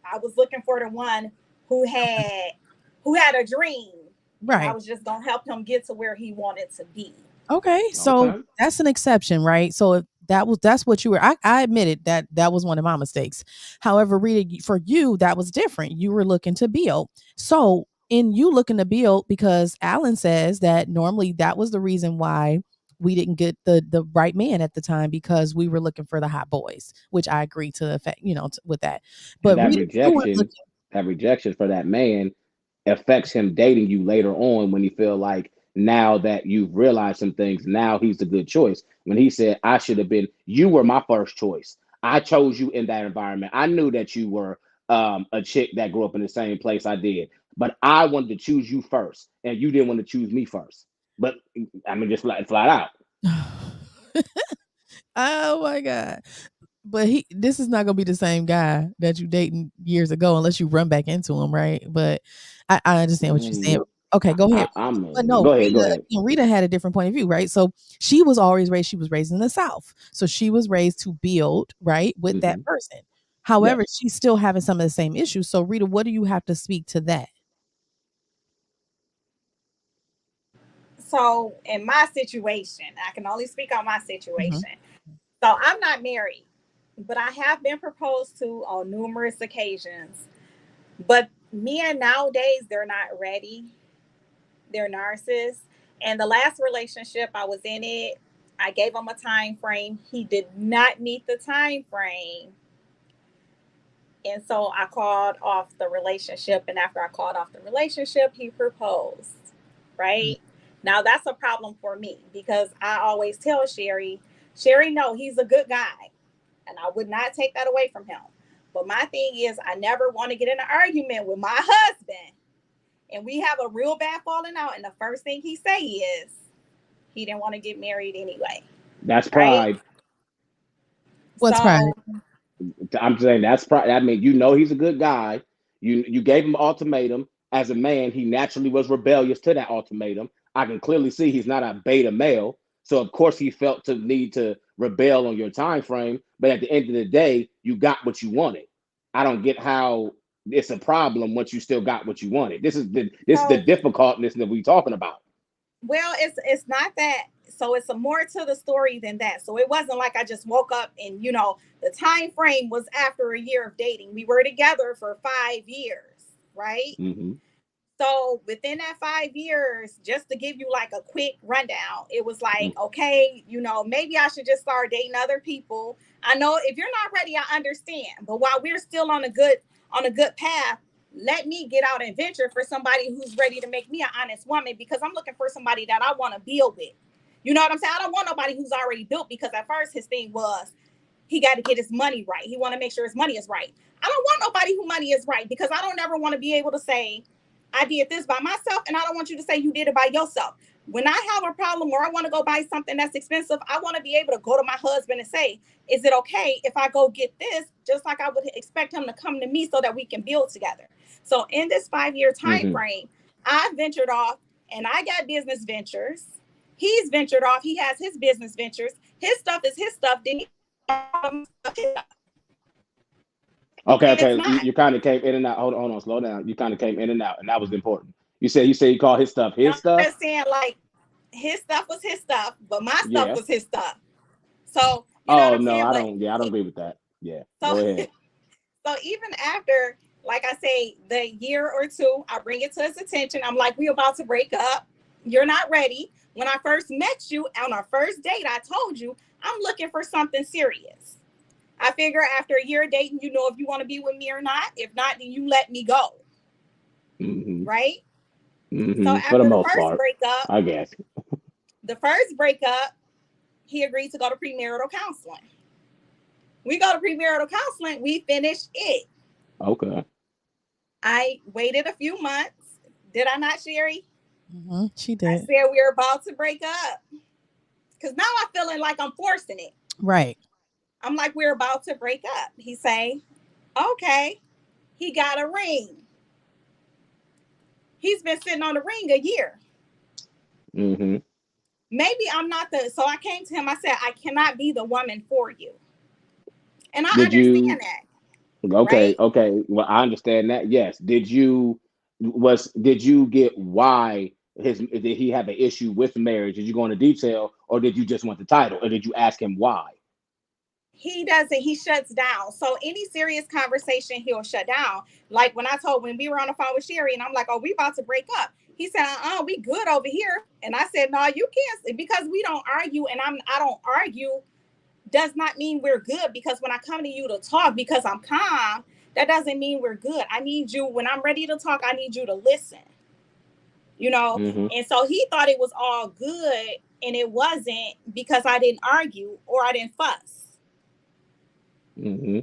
I was looking for the one who had a dream. Right. I was just gonna help him get to where he wanted to be. Okay, so that's an exception, right? So if that's what you were. I admitted that was one of my mistakes. However, Rita, for you, that was different. You were looking to build. So in you looking to build, because Alan says that normally that was the reason why we didn't get the right man at the time, because we were looking for the hot boys, which I agree to the fact, with that. But that Rita, rejection for that man affects him dating you later on, when he feel like, now that you've realized some things, now he's a good choice. When he said, you were my first choice. I chose you in that environment. I knew that you were a chick that grew up in the same place I did, but I wanted to choose you first, and you didn't want to choose me first. But I mean, just flat out. Oh my God. But this is not gonna be the same guy that you dating years ago, unless you run back into him, right? But I understand what you're saying. Okay, go ahead. But no, go ahead. Rita had a different point of view, right? So she was raised in the South. So she was raised to build, right, with that person. However, she's still having some of the same issues. So Rita, what do you have to speak to that? So in my situation, I can only speak on my situation. So I'm not married, but I have been proposed to on numerous occasions. But men nowadays, they're not ready. They're narcissists. And the last relationship I was in it, I gave him a time frame. He did not meet the time frame. And so I called off the relationship. And after I called off the relationship, he proposed. Right? Now that's a problem for me, because I always tell Sherry, no, he's a good guy. And I would not take that away from him. But my thing is, I never want to get in an argument with my husband, and we have a real bad falling out, and the first thing he say is he didn't want to get married anyway. That's pride. Right? What's pride? I'm saying that's pride. I mean, he's a good guy. You gave him an ultimatum. As a man, he naturally was rebellious to that ultimatum. I can clearly see he's not a beta male. So of course he felt the need to rebel on your time frame. But at the end of the day, you got what you wanted. I don't get how it's a problem once you still got what you wanted. This is the difficultness that we're talking about. Well, it's not that. So it's more to the story than that. So it wasn't like I just woke up and, the time frame was after a year of dating. We were together for 5 years, right? Mm-hmm. So within that 5 years, just to give you like a quick rundown, it was like, okay, maybe I should just start dating other people. I know if you're not ready, I understand. But while we're still on a good path, let me get out and venture for somebody who's ready to make me an honest woman, because I'm looking for somebody that I want to build with. You know what I'm saying? I don't want nobody who's already built, because at first his thing was he got to get his money right. He want to make sure his money is right. I don't want nobody whose money is right, because I don't ever want to be able to say, I did this by myself, and I don't want you to say you did it by yourself. When I have a problem or I want to go buy something that's expensive, I want to be able to go to my husband and say, is it okay if I go get this? Just like I would expect him to come to me so that we can build together. So in this 5-year time frame, I ventured off and I got business ventures. He's ventured off. He has his business ventures. His stuff is his stuff. Then Okay. You kind of came in and out. Hold on, slow down. You kind of came in and out, and that was important. You said you call his stuff his stuff. I'm just saying, like, his stuff was his stuff, but my stuff was his stuff. So You know what Oh I'm no, saying? I But don't. Yeah, I don't agree with that. Yeah, so go ahead. so even after, like I say, the year or two, I bring it to his attention. I'm like, we about to break up. You're not ready. When I first met you on our first date, I told you I'm looking for something serious. I figure after a year of dating, you know if you want to be with me or not. If not, then you let me go. Hmm. Right? So Hmm. For the after most part, I guess. the first breakup, he agreed to go to premarital counseling. We go to premarital counseling, we finish it. Okay. I waited a few months. Did I not, Sherry? She I did. said we were about to break up. Because now I'm feeling like I'm forcing it. Right. I'm like, we're about to break up. He say, okay. He got a ring. He's been sitting on the ring a year. Hmm. Maybe I'm not so I came to him, I said, I cannot be the woman for you. And I Did you? understand that, Okay. right? Okay. Well, I understand that. Yes. Did you get why did he have an issue with marriage? Did you go into detail, or did you just want the title, or did you ask him why? He doesn't, he shuts down. So any serious conversation, he'll shut down. Like when we were on the phone with Sherry and I'm like, oh, we about to break up. He said, we good over here. And I said, no, you can't, because we don't argue. And I don't argue does not mean we're good, because when I come to you to talk, because I'm calm, that doesn't mean we're good. I need you, when I'm ready to talk, I need you to listen, you know? Hmm. And so he thought it was all good, and it wasn't, because I didn't argue or I didn't fuss. Hmm.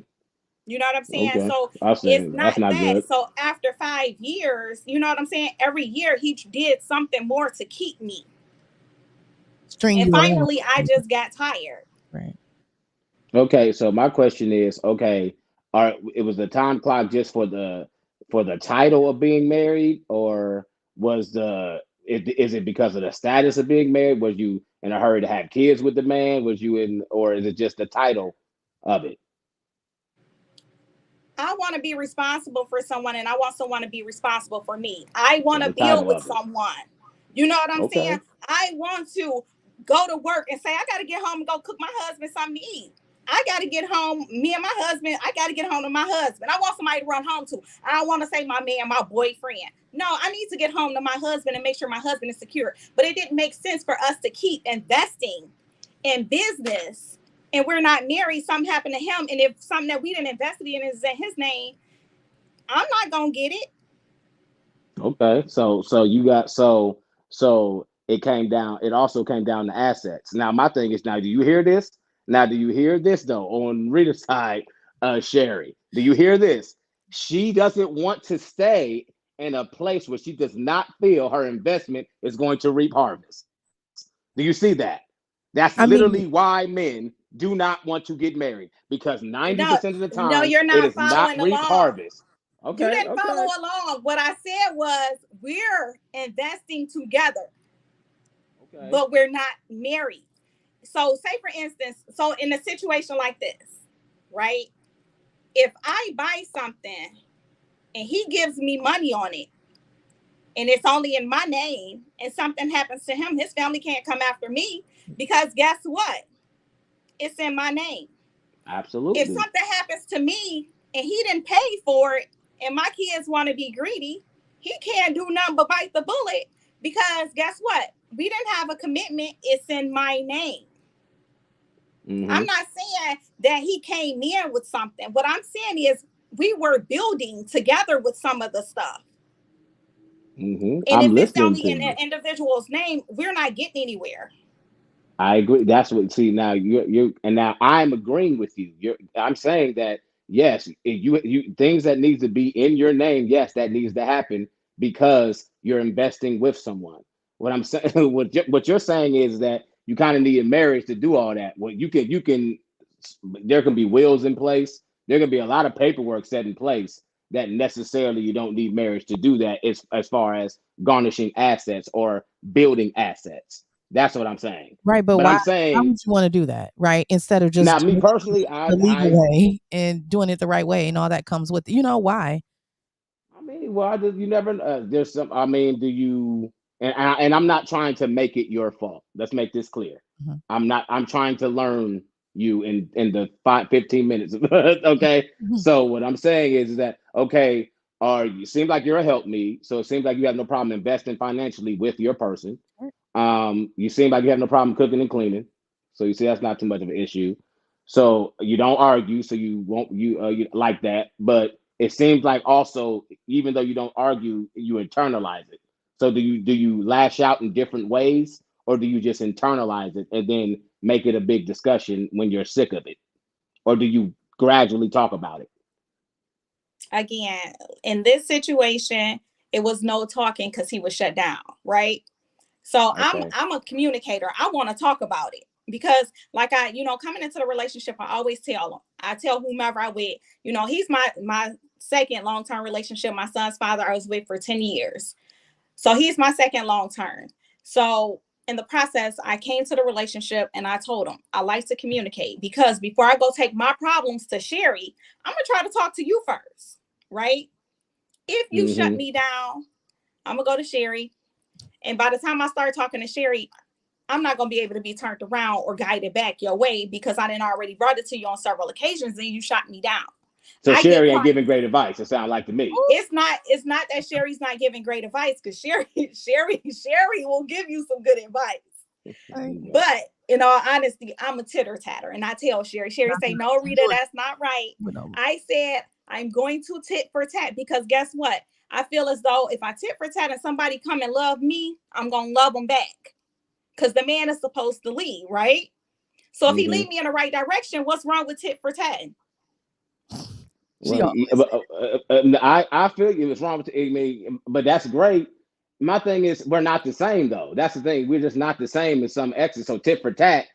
You know what I'm saying? Okay. So I it's see. That's not not that. good. So after 5 years, you know what I'm saying? Every year he did something more to keep me. String And you along. finally, I just got tired. Right. Okay. So my question is, okay, it was the time clock just for the title of being married, or is it because of the status of being married? Was you in a hurry to have kids with the man? Was you in, or is it just the title of it? I want to be responsible for someone, and I want someone to be responsible for me. I want to The build title with of it. someone. You know what I'm saying? Okay. I want to go to work and say, I got to get home and go cook my husband something to eat. I got to get home, me and my husband, I got to get home to my husband. I want somebody to run home to. I don't want to say my man, my boyfriend. No, I need to get home to my husband and make sure my husband is secure. But it didn't make sense for us to keep investing in business and we're not married. Something happened to him. And if something that we didn't invest in is in his name, I'm not gonna get it. Okay. So you got so it came down. It also came down to assets. Now my thing is, now do you hear this? Now do you hear this though on Rita's side, Sherry? Do you hear this? She doesn't want to stay in a place where she does not feel her investment is going to reap harvest. Do you see that? That's I mean, literally why men do not want to get married, because No, 90% of the no, time you're it not is not following reap along. harvest. You Okay, didn't follow okay. along. What I said was we're investing together, Okay. but we're not married. So, say for instance, so in a situation like this, right? If I buy something and he gives me money on it, and it's only in my name, and something happens to him, his family can't come after me, because guess what? It's in my name. If Absolutely. something happens to me and he didn't pay for it, and my kids want to be greedy, he can't do nothing but bite the bullet, because guess what? We didn't have a commitment. It's in my name. Hmm. I'm not saying that he came in with something. What I'm saying is we were building together with some of the stuff. Hmm. And I'm if it's listening only to in an you. individual's name, we're not getting anywhere. I agree. That's what. See, now and now I'm agreeing with you. I'm saying that yes, you things that needs to be in your name. Yes, that needs to happen because you're investing with someone. What I'm saying, what you're saying is that you kind of need a marriage to do all that. Well, you can. There can be wills in place. There can be a lot of paperwork set in place that necessarily you don't need marriage to do that. As far as garnishing assets or building assets. That's what I'm saying. right, but But I'm why saying would you want to do that, right? Instead of now, just me doing it personally, the legal I, way and doing it the right way and all that comes with it. You know why? I mean, well, you never. There's some. I mean, do you? And I'm not trying to make it your fault. Let's make this clear. Mhm. I'm not. I'm trying to learn you in the 15 minutes. Okay. So what I'm saying is that, okay, you seem like you're a help me. So it seems like you have no problem investing financially with your person. You seem like you have no problem cooking and cleaning. So you see that's not too much of an issue. So you don't argue, so you won't you like that. But it seems like also, even though you don't argue, you internalize it. So do you lash out in different ways, or do you just internalize it and then make it a big discussion when you're sick of it? Or do you gradually talk about it? Again, in this situation, it was no talking because he was shut down, right? So Okay. I'm a communicator. I want to talk about it because, like, coming into the relationship, I always tell him. I tell whomever I with, he's my second long-term relationship. My son's father I was with for 10 years. So he's my second long-term. So in the process, I came to the relationship and I told him I like to communicate, because before I go take my problems to Sherry, I'm gonna try to talk to you first, right? If you shut me down, I'm gonna go to Sherry. And by the time I start talking to Sherry, I'm not going to be able to be turned around or guided back your way, because I didn't already brought it to you on several occasions and you shot me down. So Sherry ain't giving great advice. It sounds like to me. It's not that Sherry's not giving great advice, because Sherry will give you some good advice. But in all honesty, I'm a titter tatter, and I tell Sherry say, no, Rita, that's not right. I said I'm going to tit for tat, because guess what? I feel as though if I tit for tat and somebody come and love me, I'm going to love them back, because the man is supposed to lead, right? So if he lead me in the right direction, what's wrong with tit for tat? Well, I feel you. What's wrong with but that's great. My thing is, we're not the same though. That's the thing. We're just not the same in some exes. So tit for tat,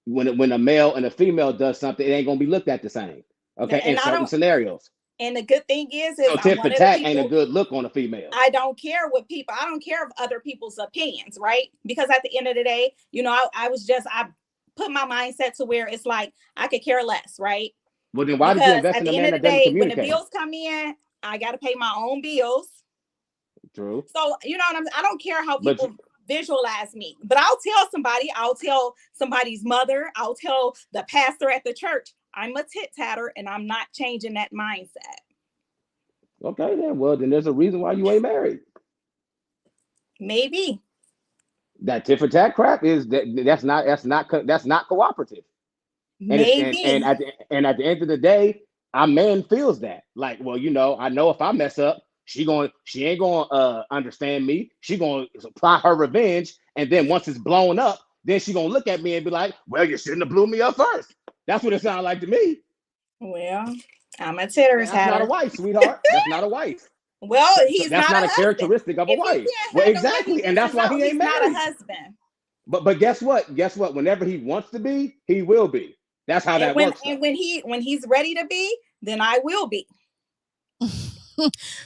when a male and a female does something, it ain't gonna be looked at the same. Okay, in certain scenarios. And the good thing is so tit for tat ain't a good look on a female. I don't care what people. I don't care of other people's opinions, right? Because at the end of the day, I put my mindset to where it's like I could care less, right? Well, then why did you invest in a man that doesn't communicate? When the bills come in, I got to pay my own bills. True. So I don't care how people visualize me, but I'll tell somebody's mother, I'll tell the pastor at the church, I'm a tit tatter and I'm not changing that mindset. Okay, then. Well, then there's a reason why you ain't married. Maybe. That tit for tat crap that's not cooperative. Maybe. And at the end of the day, our man feels that. Like, well, I know if I mess up, she ain't gonna understand me. She gonna apply her revenge, and then once it's blown up, then she gonna look at me and be like, well, you shouldn't have blew me up first. That's what it sounds like to me. Well, I'm a titter tatter. That's not a wife, sweetheart. That's not a wife. Well, that's not a characteristic of a wife. Well, exactly, and that's why he ain't married. Not a husband. But guess what? Whenever he wants to be, he will be. That's how that works. And when he's ready to be, then I will be.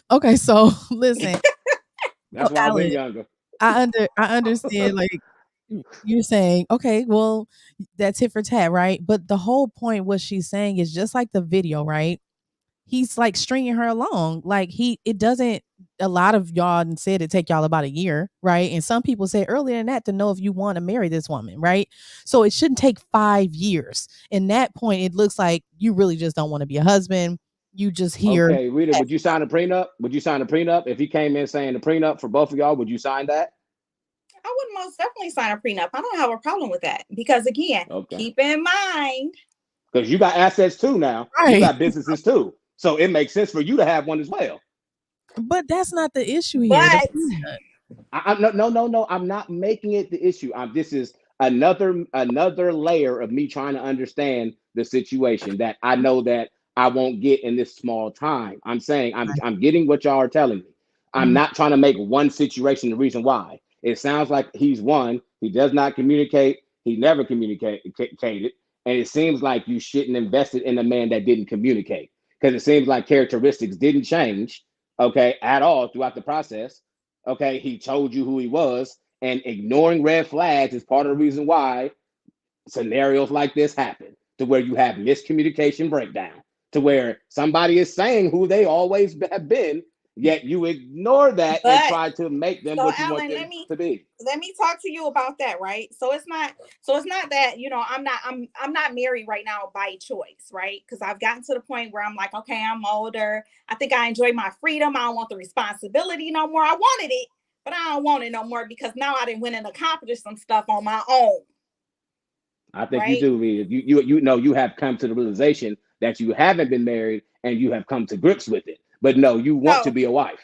Okay, so listen. That's why we're younger. I understand, like you're saying, okay, well, that's tit for tat, right? But the whole point, what she's saying is just like the video, right? He's like stringing her along. Like a lot of y'all said it take y'all about a year, right? And some people say earlier than that to know if you want to marry this woman, right? So it shouldn't take 5 years. In that point, it looks like you really just don't want to be a husband. You just hear. Okay, Rita, would you sign a prenup? Would you sign a prenup? If he came in saying a prenup for both of y'all, would you sign that? I would most definitely sign a prenup. I don't have a problem with that, because again, keep in mind, because you got assets too now. Right. You got businesses too. So it makes sense for you to have one as well. But that's not the issue here. No. I'm not making it the issue. This is another layer of me trying to understand the situation that I know that I won't get in this small time. I'm saying I'm getting what y'all are telling me. I'm not trying to make one situation the reason why. It sounds like he's one. He does not communicate. He never communicated. And it seems like you shouldn't invest it in a man that didn't communicate. Because it seems like characteristics didn't change, at all throughout the process. He told you who he was, and ignoring red flags is part of the reason why scenarios like this happen, to where you have miscommunication breakdown, to where somebody is saying who they always have been, yet you ignore that and But try to make them so what you want Alan, them to be. let me talk to you about that, right? So it's not that, I'm not married right now by choice, right? Because I've gotten to the point where I'm like, okay, I'm older. I think I enjoy my freedom. I don't want the responsibility no more. I wanted it, but I don't want it no more because now I didn't win and accomplish some stuff on my own. I think you Right? do, Rita. You know you have come to the realization that you haven't been married and you have come to grips with it. But no, you want to No, be a wife.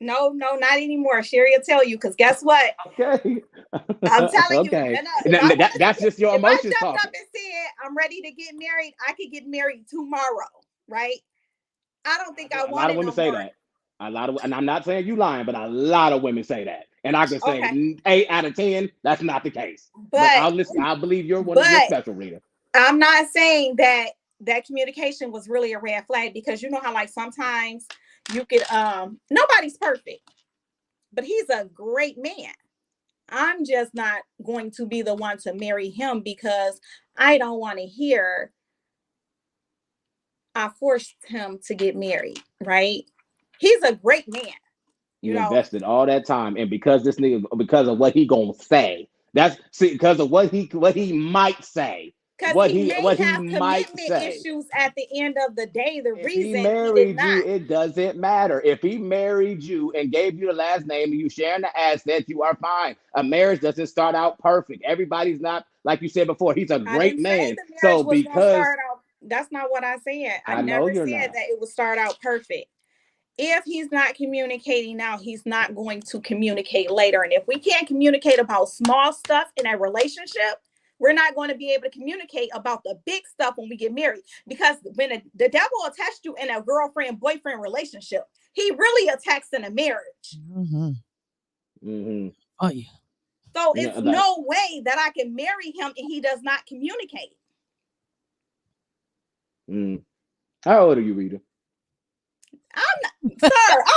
no, not anymore. Sherry will tell you, because guess what? Okay. I'm telling you, Okay. if That's just your I emotions jumped up talking. and said I'm ready to get married, I could get married tomorrow, right? I don't think I A lot want of it women no say more. that. And I'm not saying you lying, but a lot of women say that. And I can say Okay, 8 out of 10, that's not the case. But but I believe you're special, Rita. I'm not saying that communication was really a red flag, because you know how like sometimes you could nobody's perfect, but he's a great man. I'm just not going to be the one to marry him because I don't want to hear I forced him to get married, right? He's a great man, you You know, invested all that time, and because this nigga, because of what he gonna say, because of what he might say, because he may what he have might commitment say. issues at the end of the day. The If he reason he did married you, not. it doesn't matter. If he married you and gave you the last name and you sharing the assets, you are fine. A marriage doesn't start out perfect. Everybody's not, like you said before, he's a I great didn't say man. the marriage So was going to because start out. That's not what I said. I I know never you're said not. that it would start out perfect. If he's not communicating now, he's not going to communicate later. And if we can't communicate about small stuff in a relationship, we're not going to be able to communicate about the big stuff when we get married. Because when the devil attached you in a girlfriend-boyfriend relationship, he really attacks in a marriage. Mm-hmm. Mm-hmm. Oh yeah. So Yeah, it's like, no way that I can marry him and he does not communicate. how old are you, Rita? Sir,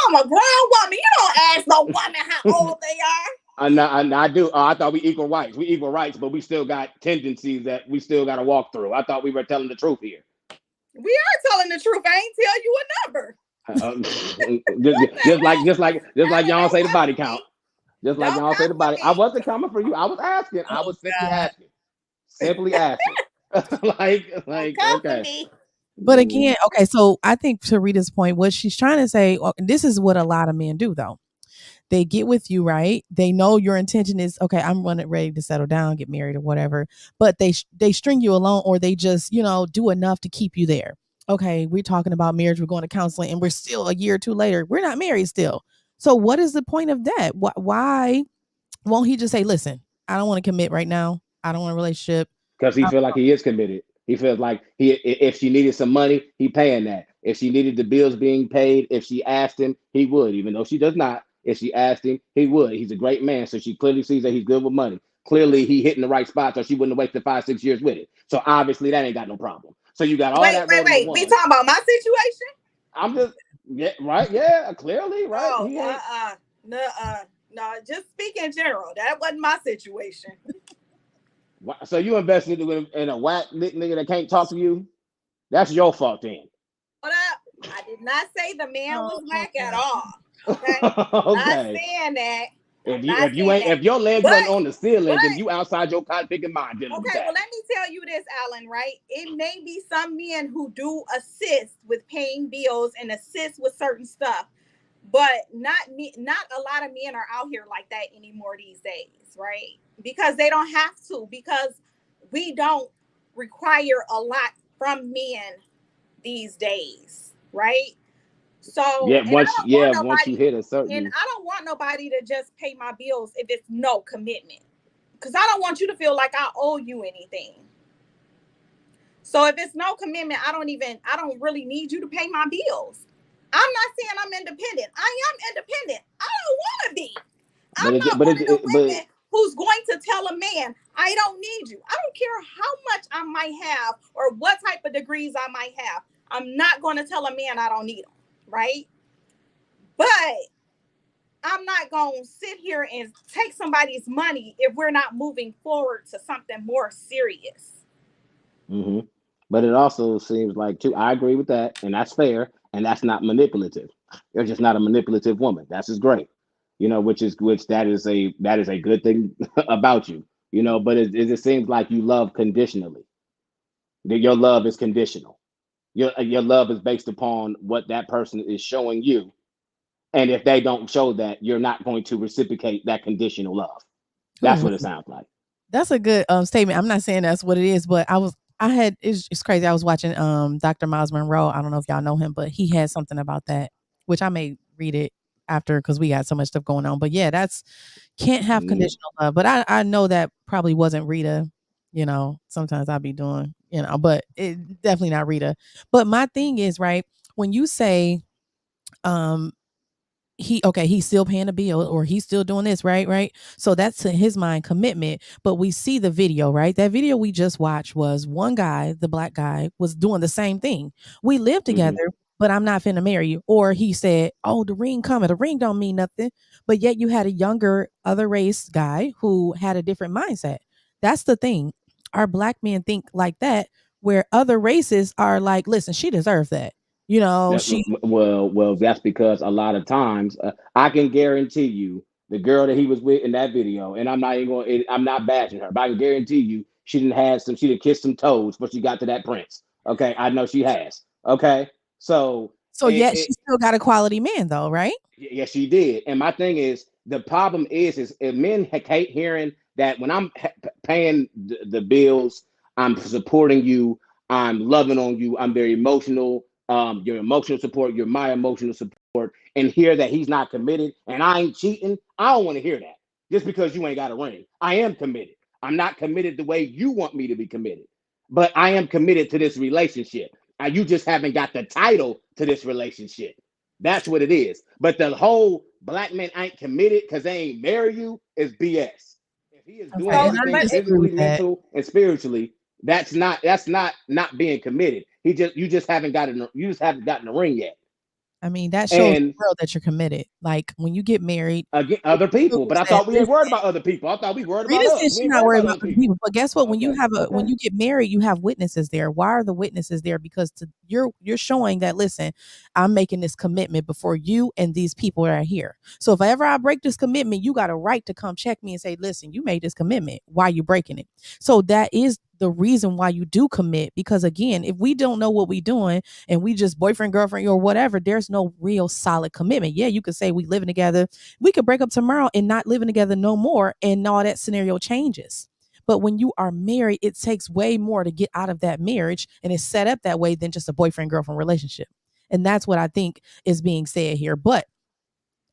I'm a grown woman. You don't ask no woman how old they are. I do. I thought we equal rights. We equal rights, but we still got tendencies that we still got to walk through. I thought we were telling the truth here. We are telling the truth. I ain't tell you a number. Just like y'all say the body count. Just like Don't y'all say come the for body. I me. wasn't coming for you. I was asking. I was simply asking. Simply asking. Don't come for Okay. me. But again, okay, so I think to Rita's point, what she's trying to say, this is what a lot of men do though. They get with you, right? They know your intention is, okay, I'm ready to settle down, get married or whatever, but they string you along, or they just, do enough to keep you there. Okay, we're talking about marriage, we're going to counseling, and we're still a year or two later, we're not married still. So what is the point of that? Why won't he just say, listen, I don't want to commit right now. I don't want a relationship. Because he feel like he is committed. He feels like if she needed some money, he paying that. If she needed the bills being paid, if she asked him, he would, even though she does not. If she asked him, he would. He's a great man. So she clearly sees that he's good with money. Clearly he hitting the right spots, or she wouldn't have wasted 5-6 years with it. So obviously that ain't got no problem. So you got all that rolled into one. We talking about my situation? I'm just right, yeah, clearly, right. Oh, He ain't no, just speak in general. That wasn't my situation. so you invested in a whack nigga that can't talk to you? That's your fault then. Hold up. I did not say the man was whack at all. Okay. Okay. Not saying that. If your legs wasn't on the ceiling, then you outside your cotton picking mind. Okay, well, let me tell you this, Alan, right? It may be some men who do assist with paying bills and assist with certain stuff, but not a lot of men are out here like that anymore these days, right? Because they don't have to, because we don't require a lot from men these days, right? So once you hit a certain, and I don't want nobody to just pay my bills if it's no commitment, because I don't want you to feel like I owe you anything. So if it's no commitment, I don't really need you to pay my bills. I'm not saying I'm independent. I am independent. I don't want to be. I'm not one of the women who's going to tell a man, I don't need you. I don't care how much I might have or what type of degrees I might have. I'm not going to tell a man I don't need him, right? But I'm not going to sit here and take somebody's money if we're not moving forward to something more serious. Mm-hmm. But it also seems like, too, I agree with that, and that's fair, and that's not manipulative. You're just not a manipulative woman. That's just great. Which that is a good thing about you. But it just seems like you love conditionally. That your love is conditional. Your love is based upon what that person is showing you. And if they don't show that, you're not going to reciprocate that conditional love. That's what it sounds like. That's a good statement. I'm not saying that's what it is, but it's crazy. I was watching Dr. Miles Monroe. I don't know if y'all know him, but he had something about that, which I may read it after because we got so much stuff going on. But yeah, that's can't have conditional love. But I know that probably wasn't Rita. Sometimes I'll be doing, but it definitely not Rita. But my thing is, right, when you say he's still paying a bill or he's still doing this, right, so that's to his mind commitment. But we see the video, right? That video we just watched was one guy, the black guy, was doing the same thing. We live together, but I'm not finna marry you. Or he said, oh, the ring coming, the ring don't mean nothing. But yet you had a younger other race guy who had a different mindset. That's the thing. Our black men think like that, where other races are like, listen, she deserves that. Well, that's because a lot of times I can guarantee you the girl that he was with in that video, and I'm not bashing her, but I can guarantee you she didn't kiss some toes before she got to that prince. Okay, I know she has. Okay, so yet she still got a quality man though, right? Yes, she did. And my thing is, the problem is if men hate hearing that when I'm paying the bills, I'm supporting you, I'm loving on you, I'm very emotional. Your emotional support, you're my emotional support, and hear that he's not committed and I ain't cheating. I don't want to hear that just because you ain't got a ring. I am committed. I'm not committed the way you want me to be committed, but I am committed to this relationship. You just haven't got the title to this relationship. That's what it is. But the whole black men ain't committed because they ain't marry you is BS. If he is doing everything physically, mental, and spiritually, that's not being committed. You just haven't gotten the ring yet. I mean, that shows the world that you're committed. Like when you get married, again, other people. But I thought we ain't worried about other people. I thought we worried about us. She's not worried about other people. But guess what? When when you get married, you have witnesses there. Why are the witnesses there? Because you're showing that, listen, I'm making this commitment before you and these people are here. So if ever I break this commitment, you got a right to come check me and say, listen, you made this commitment. Why are you breaking it? So that is the reason why you do commit. Because again, if we don't know what we're doing and we just boyfriend, girlfriend, or whatever, there's no real solid commitment. Yeah, you could say we living together. We could break up tomorrow and not living together no more, and all that scenario changes. But when you are married, it takes way more to get out of that marriage, and it's set up that way than just a boyfriend, girlfriend relationship. And that's what I think is being said here. But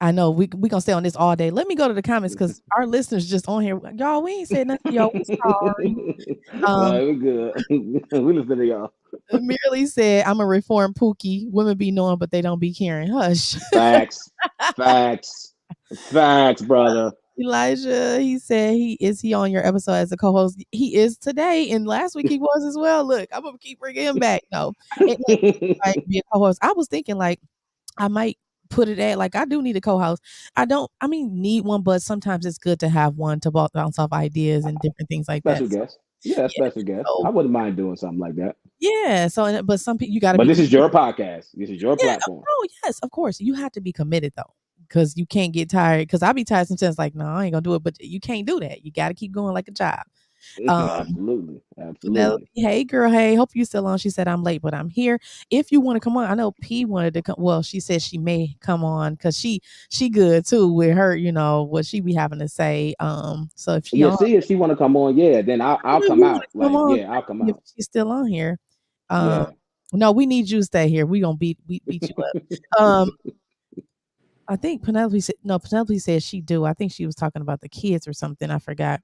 I know we gonna stay on this all day. Let me go to the comments because our listeners just on here. Y'all, we ain't said nothing. Y'all, we sorry. We're good. We listen to y'all. Merely said, I'm a reformed Pookie. Women be knowing, but they don't be caring. Hush. Facts, brother. Elijah, he said he on your episode as a co-host. He is today, and last week he was as well. Look, I'm gonna keep bringing him back. No, like be a co-host. I was thinking like I might put it at like I do need a co-host. Need one, but sometimes it's good to have one to bounce off ideas and different things like special that. Guest. Yeah, special guest. I wouldn't mind doing something like that. Yeah. So, but some people you got to. But this is your podcast. This is your platform. Oh yes, of course. You have to be committed though, because you can't get tired. Because I'll be tired sometimes. Like, no, I ain't gonna do it. But you can't do that. You got to keep going like a job. Absolutely. Hey girl, hey, hope you still on. She said I'm late, but I'm here. If you want to come on, I know P wanted to come. Well, she said she may come on because she good too with her, what she be having to say. So if she if she want to come on, then I'll come out. I'll come out. If she's still on here. No, we need you to stay here. We gonna beat you up. I think Penelope said she do. I think she was talking about the kids or something. I forgot.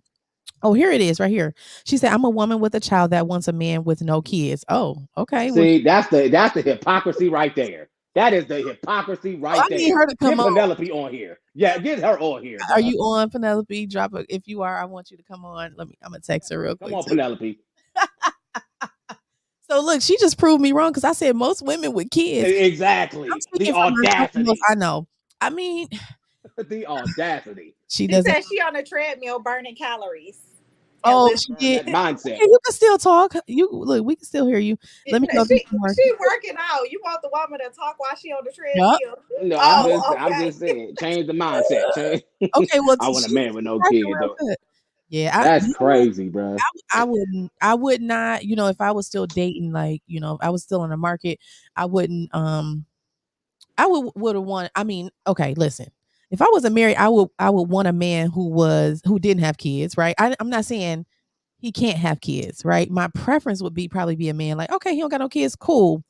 Oh, here it is right here. She said, I'm a woman with a child that wants a man with no kids. Oh, okay. See, that's the hypocrisy right there. That is the hypocrisy right there. I need her to come get Penelope on here. Yeah, get her on here. Are you on, Penelope? Drop it. If you are, I want you to come on. I'm gonna text her real quick. Come on, Penelope. So look, she just proved me wrong because I said most women with kids. Exactly. The audacity. I know. I mean, the audacity. She said she on a treadmill burning calories. Oh, listen, she That did. mindset. Okay, you can still talk. You look, we can still hear you. Let me go do some work. she working out. You want the woman to talk while she on the Yup. treadmill? No, Oh, I'm okay. just saying, change the mindset. Change. Okay, well, I want a she's man with no working kids. real Though. good. Yeah, That's you know what? crazy, bro. I would not, if I was still dating, like, if I was still in the market, I wouldn't, I would have want, I mean, okay, listen. If I wasn't married, I would want a man who didn't have kids, right? I'm not saying he can't have kids, right? My preference would be probably be a man like, okay, he don't got no kids, cool,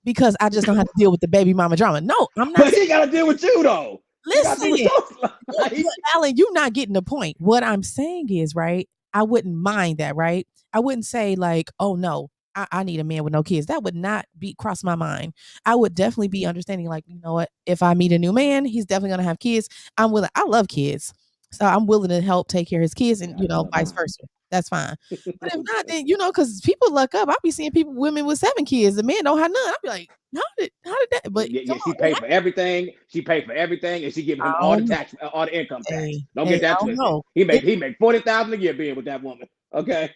because I just don't have to deal with the baby mama drama. No, I'm not. But he got to deal with you though. He got to deal with Listen, your life. but Alan, you're not getting the point. What I'm saying is, right, I wouldn't mind that, right? I wouldn't say like, oh no, I need a man with no kids. That would not be cross my mind. I would definitely be understanding, like, you know what, if I meet a new man, he's definitely gonna have kids. I'm willing, I love kids. So I'm willing to help take care of his kids and I love vice mine. versa. That's fine. But if not, then because people luck up. I be seeing women with 7 kids. The men don't have none. I be like, how did that? But Yeah, come she on, it paid for everything. She paid for everything, and she giving him I all the don't know. tax, all the income tax. Hey, Don't hey, get I that don't twisted. know. He make 40,000 a year being with that woman. Okay.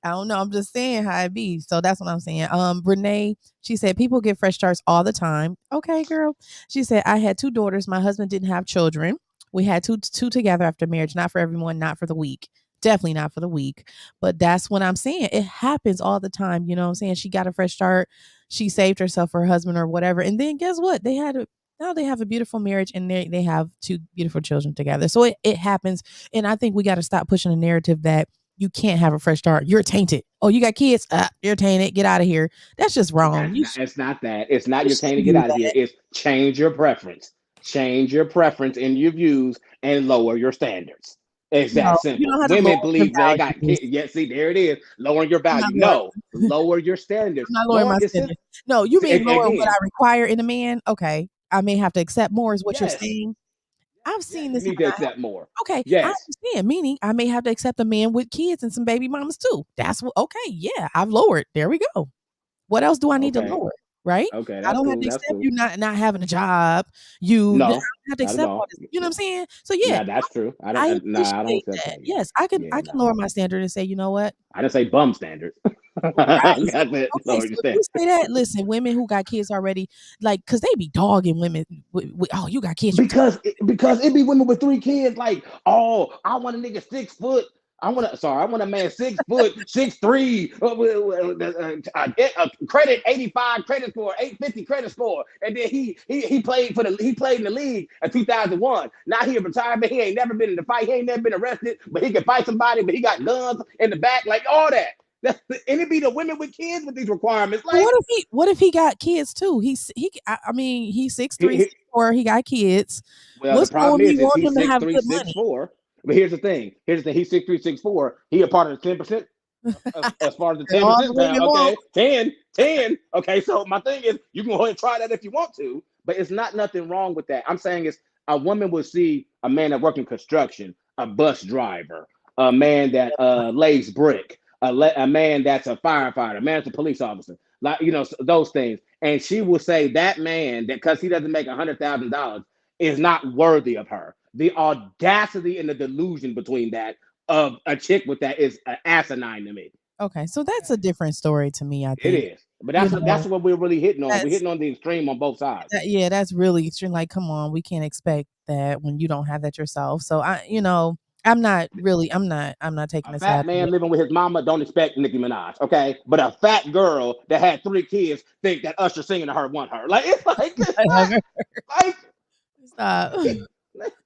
I don't know. I'm just saying how it be. So that's what I'm saying. Renee, she said people get fresh starts all the time. Okay, girl. She said I had 2 daughters. My husband didn't have children. We had two together after marriage. Not for everyone. Not for the weak. Definitely not for the weak. But that's what I'm saying. It happens all the time. You know what I'm saying? She got a fresh start. She saved herself for her husband or whatever. And then guess what? Now they have a beautiful marriage and they have 2 beautiful children together. So it happens. And I think we got to stop pushing a narrative that you can't have a fresh start. You're tainted. Oh, you got kids? You're tainted. Get out of here. That's just wrong. It's not that. It's not You you're saying to shouldn't get do out of here. that. It's change your preference. Change your preference in your views and lower your standards. It's No, that you simple. don't have to lower Women your believe they got values. kids. Yeah, see, there it is. Lowering your I'm not value. lowering. No, lower your standards. I'm not lowering Lower my it's standards. No, you mean lower what I again. require in a man? Okay, I may have to accept more, is what you're Yes, saying. I've yes. seen You this need to happen. accept more. Okay, I Yes. understand. Meaning, I may have to accept a man with kids and some baby mamas too. That's what. Okay, yeah, I've lowered. There we go. What else do I need to Okay. lower? Right? Okay. I That's don't have cool. to That's accept cool. you not having a job. I don't No, have to not at accept all all. this. You know what I'm saying? So yeah, Nah, that's true. I I don't. Nah, I don't appreciate accept that. that. Yeah. Yes, I can. Yeah. I can No. lower my standard and say, you know what? I didn't say bum standards. Right. That's it. Okay, Lower so your if you standards. say that, listen, women who got kids already, like, cause they be dogging women. Oh, you got kids, you Because it be women with 3 kids. Like, oh, I want a nigga 6 foot. I want a man 6 foot, 6'3", credit 85 credit score, 850 credit score, and then he played in the league in 2001. Now he a retirement. He ain't never been in a fight. He ain't never been arrested, but he can fight somebody. But he got guns in the back, like all that. And it be the women with kids with these requirements. Well, Like, what if he got kids too? I mean, he's 6'3", he 6'4", he got kids. well, the What's wrong problem with me is wanting he's him to six have three, good six money? four. But here's the thing. He's 6'3", 6'4". He a part of the 10%. As far as the And all the 10% women now, want. okay, 10. Okay, so my thing is, you can go ahead and try that if you want to, but it's not nothing wrong with that. I'm saying is a woman will see a man that work in construction, a bus driver, a man that lays brick, a man that's a firefighter, a man that's a police officer, like those things, and she will say that man that because he doesn't make $100,000 is not worthy of her. The audacity and the delusion between that of a chick with that is asinine to me. Okay, so that's a different story to me, I It think. is, but You that's know, what we're really hitting on. We're that's hitting on the extreme on both sides. yeah, that's really extreme. Like, come on, we can't expect that when you don't have that yourself. So I'm not taking A a fat side. man living with his mama don't expect Nicki Minaj, okay? But a fat girl that had 3 kids think that Usher singing to her want her. Like it's not like Stop.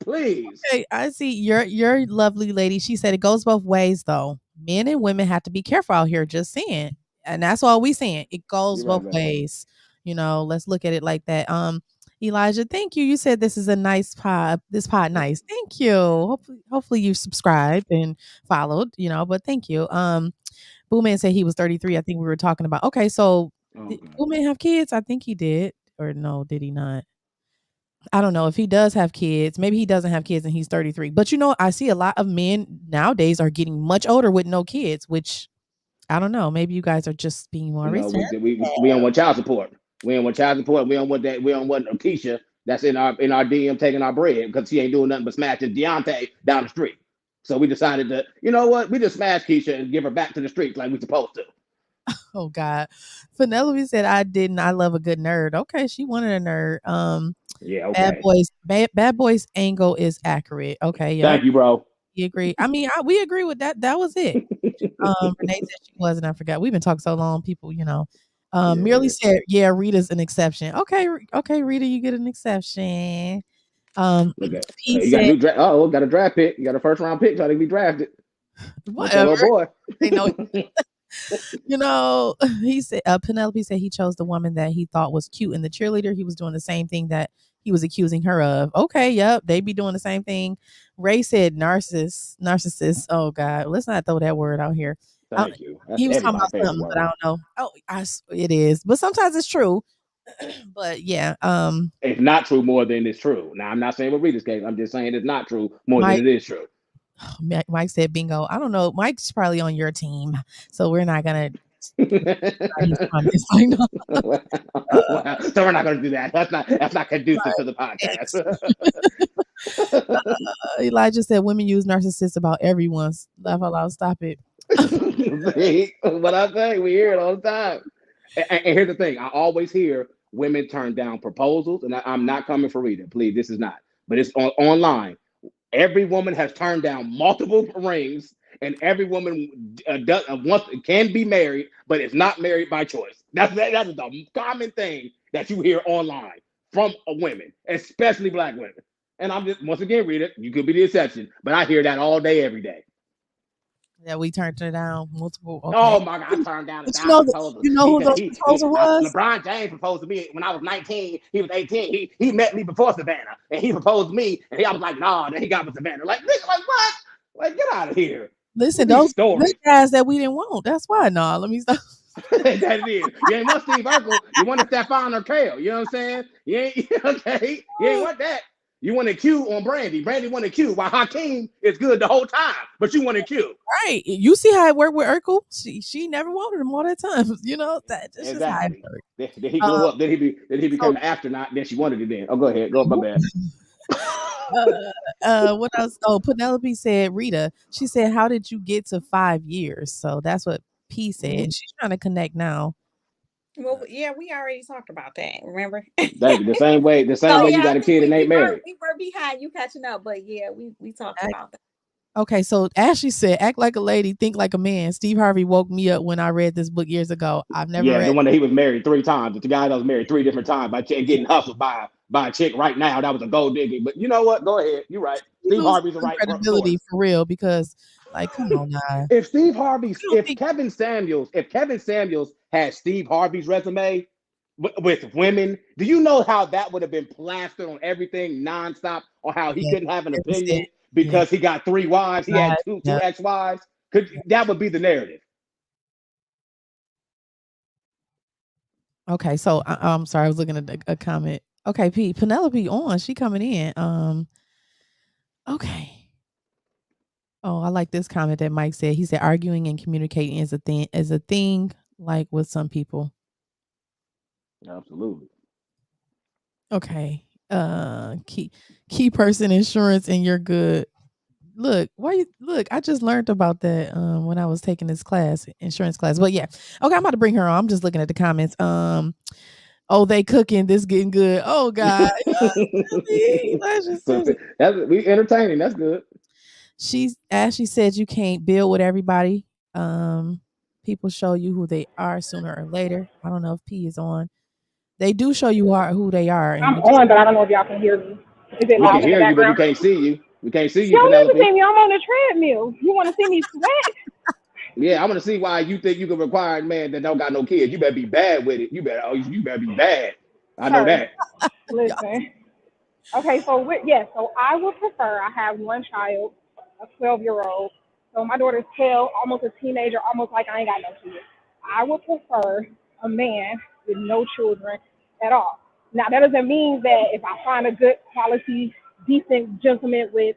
please. Okay, I see your lovely lady. She said it goes both ways though. Men and women have to be careful out here. Just saying, and that's all we saying. It goes You're right both about that. ways. Let's look at it like that. Elijah, thank you. You said this is a nice pod. This pod nice. Thank you. Hopefully you subscribed and followed. But thank you. Booman said he was 33. I think we were talking about. Okay, so did Booman have kids? I think he did. Or no, did he not? I don't know if he does have kids. Maybe he doesn't have kids and he's 33. But I see a lot of men nowadays are getting much older with no kids, which I don't know. Maybe you guys are just being more reasonable. We don't want child support. We don't want child support. We don't want that. We don't want Keisha that's in our DM taking our bread because she ain't doing nothing but smashing Deontay down the street. So we decided to, you know what? We just smash Keisha and give her back to the streets like we supposed to. Oh God. Penelope said I didn't. I love a good nerd. Okay, she wanted a nerd. Yeah, okay. Bad boys angle is accurate. Okay, yeah. Thank you, bro. We agree. I mean, we agree with that. That was it. Renee said she wasn't. I forgot. We've been talking so long, people, you know. Merely said, yeah, Rita's an exception. Okay, Rita, you get an exception. You got a new draft. Oh, got a draft pick. You got a first round pick trying to be drafted. Whatever. Boy. They know. You know, he said Penelope said he chose the woman that he thought was cute in the cheerleader. He was doing the same thing that he was accusing her of. Okay, yep, they be doing the same thing. Ray said narcissist. Oh God, let's not throw that word out here. Thank you. He was talking about something, but I don't know. Oh, it is, but sometimes it's true. But yeah, it's not true more than it's true. Now I'm not saying with Rita's case. I'm just saying it's not true more than it is true. Mike said bingo. I don't know. Mike's probably on your team, so we're not gonna. So we're not gonna do that. That's not conducive to the podcast. Elijah said women use narcissists about everyone. Laugh out loud. Stop it. What I say, we hear it all the time. And here's the thing: I always hear women turn down proposals, and I'm not coming for Rita. Please, this is not. But it's online. Every woman has turned down multiple rings, and every woman can be married, but it's not married by choice. That is a common thing that you hear online from women, especially Black women. And I'm just, once again, Rita, you could be the exception, but I hear that all day, every day. Yeah, we turned it down multiple. Okay. Oh my God, I turned down proposals. You know who the proposal was? LeBron James proposed to me when I was 19. He was 18. He met me before Savannah, and he proposed to me, and I was like, nah. Then he got with Savannah. Like what? Like, get out of here. Listen, those guys that we didn't want. That's why. Nah, let me stop. That it is. You ain't want Steve Urkel. You want Stephon or Kale. You know what I'm saying? You ain't okay. You ain't want that. You want a Q on Brandy. Brandy wanted Q, while Hakeem is good the whole time, but you want a Q. Right. You see how it worked with Urkel? She never wanted him all that time. You know, that's exactly. Just how it worked. Then he grew up. Then he became an astronaut. Then she wanted it then. Oh, go ahead. Go, my bad. What else? Oh, Penelope said, Rita, she said, how did you get to 5 years? So that's what P said. Mm-hmm. She's trying to connect now. Well, yeah, we already talked about that. Remember? The same way you got a kid and ain't married. We were behind you catching up, but yeah, we talked about that. Okay, so Ashley said, act like a lady, think like a man. Steve Harvey woke me up when I read this book years ago. I've never read the one that he was married 3 times. The guy that was married 3 different times by getting hustled by a chick right now. That was a gold digger. But you know what? Go ahead. You're right. Steve Harvey's the right credibility for real, because like, come on now. If Kevin Samuels had Steve Harvey's resume with women, do you know how that would have been plastered on everything nonstop, or how he couldn't have an opinion because he got 3 wives, he had two ex-wives? That would be the narrative. Okay, so I'm sorry, I was looking at a comment. Okay, Penelope on, she coming in. Okay. Oh, I like this comment that Mike said. He said arguing and communicating is a thing like with some people. Absolutely. Okay. Key person insurance and you're good. Look, I just learned about that when I was taking this class, insurance class. But yeah. Okay, I'm about to bring her on. I'm just looking at the comments. Oh, they cooking, this getting good. Oh God. We entertaining, that's good. Ashley said you can't build with everybody. People show you who they are sooner or later. I don't know if P is on. They do show you who they are. I'm on, but I don't know if y'all can hear me. We can hear you, but we can't see you. We can't see you. Y'all need to see me. I'm on the treadmill. You want to see me sweat? Yeah, I want to see why you think you can require a man that don't got no kids. You better be bad with it. You better be bad. I know that. Listen. Okay, so I would prefer. I have 1 child, a 12-year-old. So my daughter's 12, almost a teenager, almost like I ain't got no kids. I would prefer a man with no children at all. Now, that doesn't mean that if I find a good quality, decent gentleman with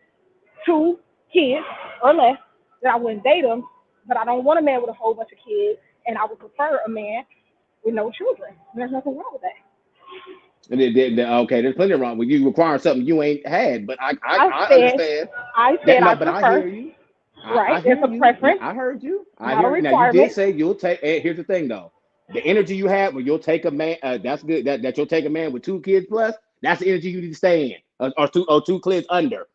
2 kids or less, that I wouldn't date him. But I don't want a man with a whole bunch of kids, and I would prefer a man with no children. There's nothing wrong with that. Okay, there's plenty wrong with you requiring something you ain't had, but I understand. I hear you. Right? hear It's a you. preference, I heard you. I not a hear you. Now you did requirement. say you'll take. Here's the thing though, the energy you have when you'll take a man. That's good. That you'll take a man with 2 kids plus. That's the energy you need to stay in, or two kids under.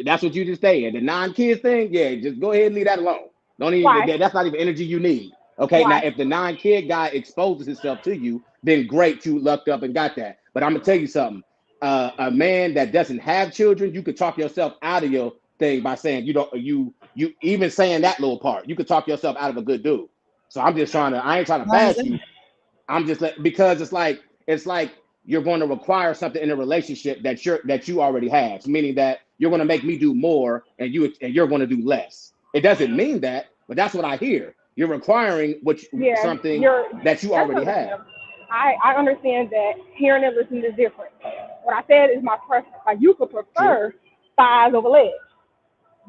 That's what you need to stay in. The 9 kids thing, yeah, just go ahead and leave that alone. Don't even. Why? That's not even energy you need. Okay. Now, Why? if the 9 kid guy exposes himself to you, then great, you lucked up and got that. But I'm gonna tell you something. A man that doesn't have children, you could talk yourself out of your thing by saying you even saying that little part, you could talk yourself out of a good dude. So I'm just trying to, I ain't trying to Why is bash that? you. I'm just because it's like you're going to require something in a relationship that you already have, meaning that you're going to make me do more and you're going to do less. It doesn't mean that, but that's what I hear. You're requiring Yeah, something you're. that you That's already have. understandable. I understand that hearing and listening is different. What I said is my preference. Like you could True. prefer thighs over legs,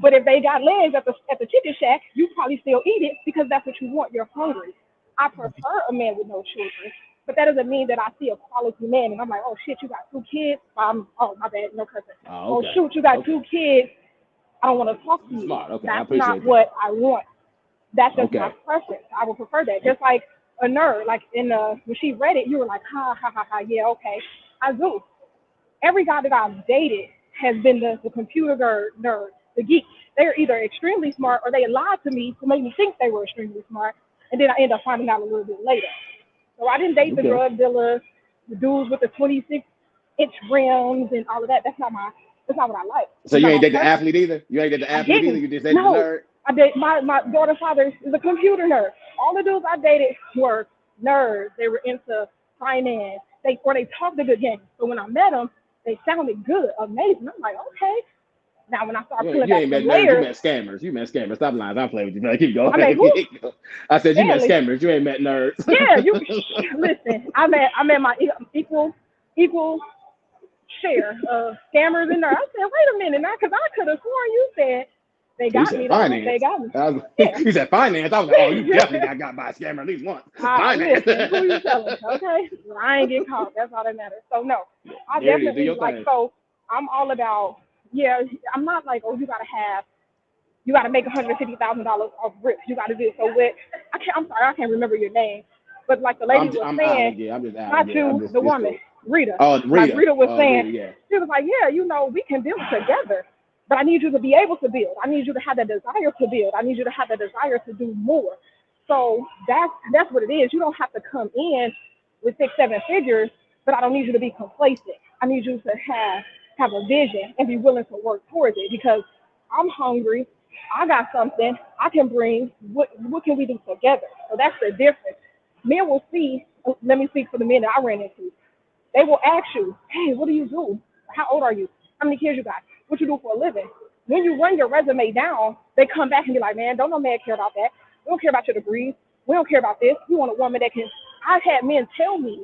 but if they got legs at the chicken shack, you probably still eat it because that's what you want. You're hungry. I prefer a man with no children, but that doesn't mean that I see a quality man and I'm like, oh shit, you got 2 kids. Oh my bad, no cursing. Oh, Oh okay. shoot, you got Okay. 2 kids. I don't want to talk to you. Smart. Okay. I That's not appreciate that. what I want. That's just my Okay. preference. I would prefer that. Just like a nerd, like when she read it, you were like, ha ha ha ha, yeah, okay. I do. Every guy that I've dated has been the computer nerd, the geek. They're either extremely smart or they lied to me to make me think they were extremely smart, and then I end up finding out a little bit later. So I didn't date the Okay. drug dealers, the dudes with the 26-inch rims and all of that. That's not what I like. So It's you not ain't my date the preference. athlete either? You ain't date the I athlete either? didn't. You just dated the No, nerd? I did. My daughter's father is a computer nerd. All the dudes I dated were nerds. They were into finance. They talked a good game. So when I met them, they sounded good, amazing. I'm like, okay. Now when I start pulling You back ain't met some nerds, you layers, met scammers. You met scammers. Stop lying. I'm playing with you. Man. Keep going. I mean, who? I said you met Stanley. scammers. You ain't met nerds. Yeah, you listen. I met my equal share of scammers in there. I said, wait a minute now, because I could have sworn you said they You got said me though. They finance. got me. Yeah. You said finance. I was like, oh, you definitely got by a scammer at least once. Finance. Listen, who you telling? Okay, well, I ain't getting caught. That's all that matters. So no, I There it is. Do definitely your like. thing. So I'm all about. Yeah, I'm not like, oh, you got to make $150,000 off rips. You got to do it. So what? I'm sorry, I can't remember your name, but like the lady was I'm saying, Alan. Yeah, I'm just Alan. not Yeah, you, the it's woman, cool. Rita. Oh, Like Rita. Rita was Oh, saying, Rita, yeah. she was like, yeah, we can build together, but I need you to be able to build. I need you to have the desire to build. I need you to have the desire to do more. So that's what it is. You don't have to come in with 6, 7 figures, but I don't need you to be complacent. I need you to have a vision and be willing to work towards it because I'm hungry. I got something I can bring. What can we do together? So that's the difference. Men will see. Let me speak for the men that I ran into. They will ask you, hey, what do you do? How old are you? How many kids you got? What you do for a living? When you run your resume down, they come back and be like, man, don't no man care about that. We don't care about your degrees. We don't care about this. We want a woman that can. I've had men tell me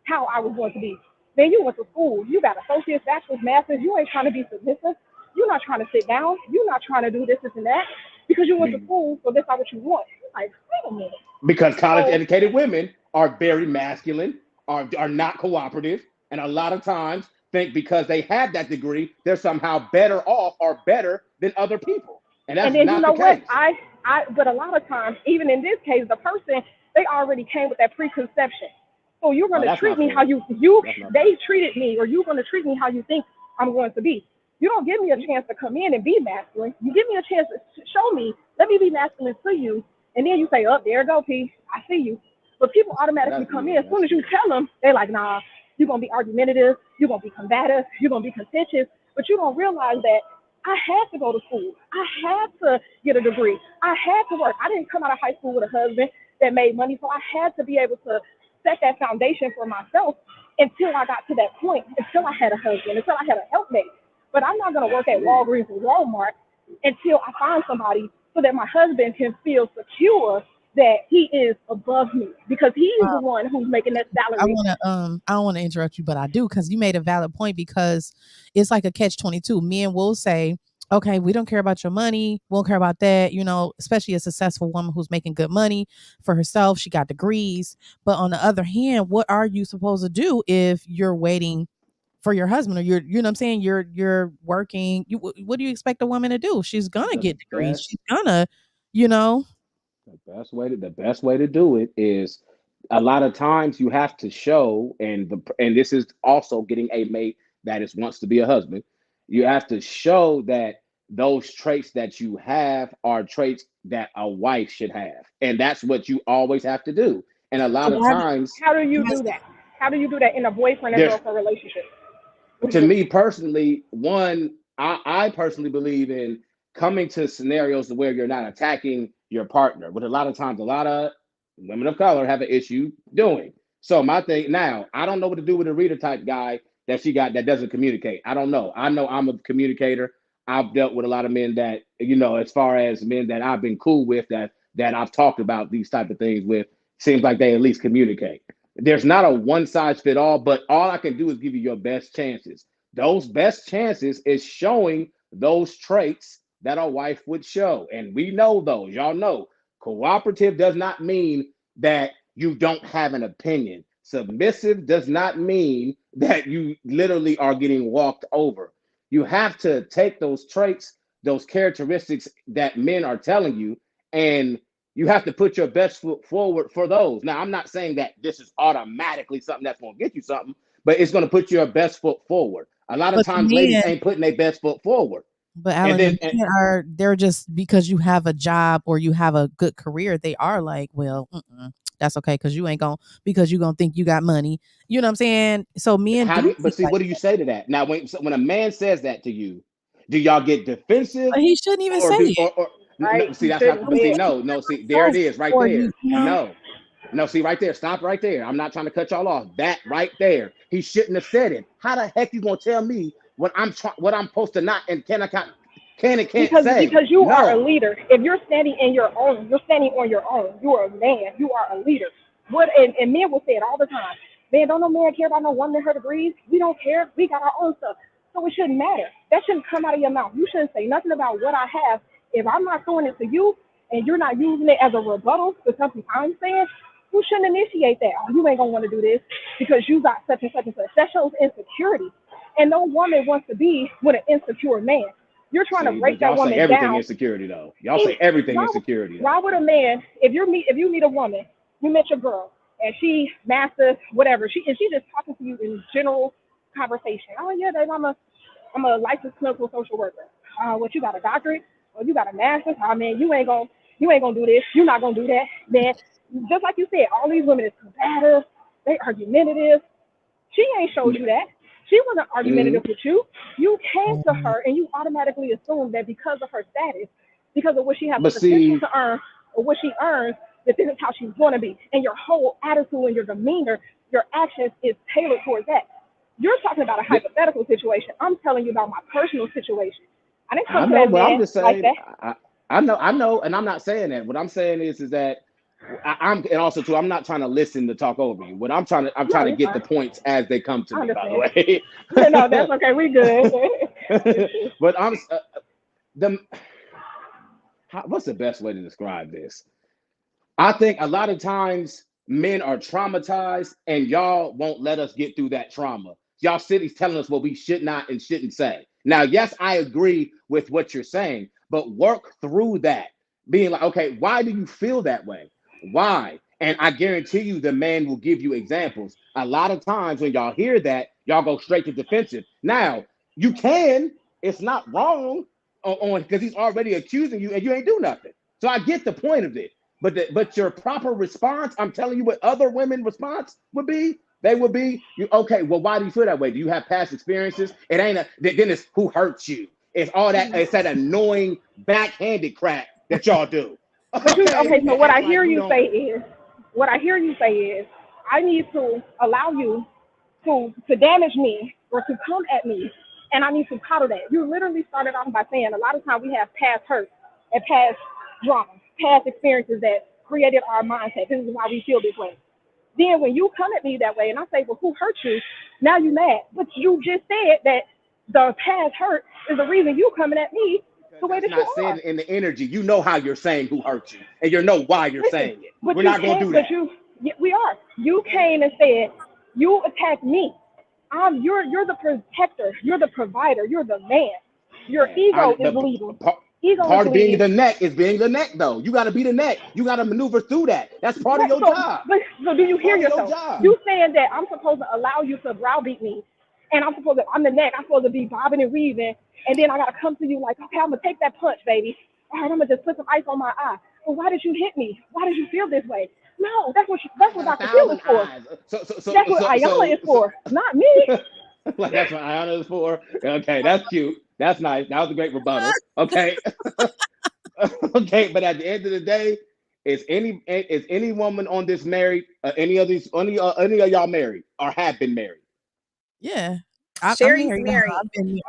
how I was going to be. Man, you went to school. You got associates, bachelor's, master's. You ain't trying to be submissive. You're not trying to sit down. You're not trying to do this and that because you went to school, so that's not what you want. You're like, wait a minute. Because college So educated women are very masculine, are not cooperative, and a lot of times think because they have that degree, they're somehow better off or better than other people. And And that's then you not the know what? case. But a lot of times, even in this case, the person they already came with that preconception. So you're Oh, going to that's treat not me how fair. That's not fair. they treated me, or you're going to treat me how you think I'm going to be. You don't give me a chance to come in and be masculine. You give me a chance to show me. Let me be masculine to you, and then you say, "Oh, there you go, P. I see you." But people automatically come in as soon as you tell them. They're like, "Nah, you're gonna be argumentative. You're gonna be combative. You're gonna be contentious." But you don't realize that I had to go to school. I had to get a degree. I had to work. I didn't come out of high school with a husband that made money, so I had to be able to set that foundation for myself until I got to that point, until I had a husband, until I had a helpmate. But I'm not going to work at Walgreens or Walmart until I find somebody so that my husband can feel secure that he is above me because he's the one who's making that salary. I don't want to interrupt you, but I do because you made a valid point because it's like a catch-22. Men will say, okay, we don't care about your money. We don't care about that. You know, especially a successful woman who's making good money for herself. She got degrees. But on the other hand, what are you supposed to do if you're waiting for your husband, or you know what I'm saying, you're working. What do you expect a woman to do? She's gonna The get degrees. best She's gonna, you know. the best way to do it is a lot of times you have to show, and this is also getting a mate that is wants to be a husband. You have to show that those traits that you have are traits that a wife should have, and that's what you always have to do. And a lot So of why times, How do you do that? How do you do that in a boyfriend and there's girlfriend relationship? to me personally, I personally believe in coming to scenarios where you're not attacking your partner, but a lot of times, a lot of women of color have an issue doing. So my thing now, I don't know what to do with a reader type guy that she got that doesn't communicate. I don't know. I know I'm a communicator. I've dealt with a lot of men that, as far as men that I've been cool with, that I've talked about these type of things with, seems like they at least communicate. There's not a one size fit all, but all I can do is give you your best chances. Those best chances is showing those traits that a wife would show. And we know those. Y'all know cooperative does not mean that you don't have an opinion. Submissive does not mean that you literally are getting walked over. You have to take those traits, those characteristics that men are telling you, and you have to put your best foot forward for those. Now, I'm not saying that this is automatically something that's going to get you something, but it's going to put your best foot forward. A lot of but the times, ladies men ain't putting their best foot forward. But And Alan, then, the men are they're just because you have a job or you have a good career, they are like, well, that's okay because you're gonna think you got money. You know what I'm saying? So men how do do, but think see, like what do you that, say to that? Now, when a man says that to you, do y'all get defensive, but he shouldn't even or say do it. or no? Right? See, You that's shouldn't not. But say see, it. no. See, there it Self is, right or there. you know. No, no. See, right there. Stop right there. I'm not trying to cut y'all off. That right there. He shouldn't have said it. How the heck you gonna tell me what I'm supposed to not and can and can't say? Because you are a No. leader. If you're standing in your own, you're standing on your own. You are a man. You are a leader. And men will say it all the time. Man, don't no man care about no woman in her degrees. We don't care. We got our own stuff. So it shouldn't matter. That shouldn't come out of your mouth. You shouldn't say nothing about what I have. If I'm not throwing it to you and you're not using it as a rebuttal to something I'm saying, you shouldn't initiate that. Oh, you ain't gonna want to do this because you got such and such and such. That shows insecurity. And no woman wants to be with an insecure man. You're trying to See, break but that y'all say woman everything down. insecurity though. Y'all And say everything why, insecurity though. why would a man, if you meet a woman, you met your girl, and she masters whatever, she just talking to you in general conversation. Oh yeah, babe, I'm a licensed clinical social worker. What, you got a doctorate? Or you got a master's? Oh man, you ain't gonna do this. You're not gonna do that, man. Just like you said, all these women is combative, they argumentative. She ain't showed you that. She wasn't Mhm. argumentative with you. You came to her and you automatically assumed that because of her status, because of what she has the But potential see, to earn or what she earns, that this is how she's going to be. And your whole attitude and your demeanor, your actions is tailored towards that. You're talking about a th- hypothetical situation. I'm telling you about my personal situation. I didn't come I to know, that but I'm man just like saying. that. I know, and I'm not saying that. What I'm saying is that and also too, I'm not trying to listen to talk over you. I'm No, trying to you're get the fine. points as they come to I me. By the understand. No, way, that's okay. We good. but I'm the what's the best way to describe this? I think a lot of times men are traumatized, and y'all won't let us get through that trauma. Y'all cities telling us what we should not and shouldn't say. Now, yes, I agree with what you're saying, but work through that. Being like, okay, why do you feel that way? Why? And I guarantee you the man will give you examples. A lot of times when y'all hear that, y'all go straight to defensive. Now, you can, it's not wrong on because he's already accusing you and you ain't do nothing. So I get the point of it. But your proper response, I'm telling you what other women response would be. They would be, you okay, well, why do you feel that way? Do you have past experiences? It ain't then it's who hurts you. It's all that, it's that annoying backhanded crap that y'all do. But you Okay, okay? So and act like we don't. what I hear you say is, I need to allow you to damage me or to come at me, and I need to coddle that. You literally started off by saying a lot of times we have past hurt and past drama, past experiences that created our mindset. This is why we feel this way. Then when you come at me that way, and I say, well, who hurt you? Now you mad, but you just said that the past hurt is the reason you coming at me Because the way that's that you not said are. in the energy. You know how you're saying who hurt you, and you know why you're Listen, saying it. We're not gonna do that. yeah, we are. You came and said, you attacked me. You're the protector. You're the provider. You're the man. Your Man, ego is leading. Ego part is of being leading. the neck is being the neck, though. You got to be the neck. You got to maneuver through that. That's part of your job. So do you hear Part of your yourself? job. You saying that I'm supposed to allow you to browbeat me, and I'm the neck. I'm supposed to be bobbing and weaving, and then I gotta come to you like, okay, I'm gonna take that punch, baby. All right, I'm gonna just put some ice on my eye. Well, why did you hit me? Why did you feel this way? No, that's what Dr. Phil is for. That's what Ayala is for, not me. Like that's what Ayala is for. Okay, that's cute. That's nice. That was a great rebuttal. Okay. Okay, but at the end of the day, is any woman on this married? Any of y'all married or have been married? Yeah. Sherry's I'm married.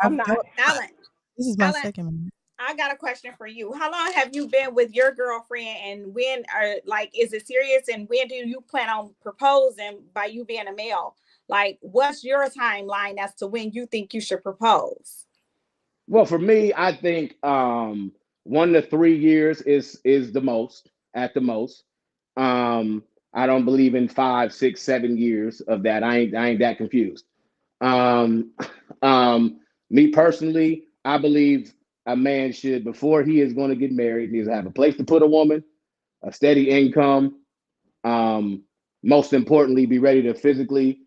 I'm not. Alan, This is my Alan, second one. I got a question for you. How long have you been with your girlfriend, and when is it serious, and when do you plan on proposing by you being a male? Like, what's your timeline as to when you think you should propose? Well, for me, I think 1 to 3 years is the most, at the most. I don't believe in 5, 6, 7 years of that. I ain't that confused. Me personally, I believe a man should, before he is going to get married, needs to have a place to put a woman, a steady income. Most importantly, be ready to physically,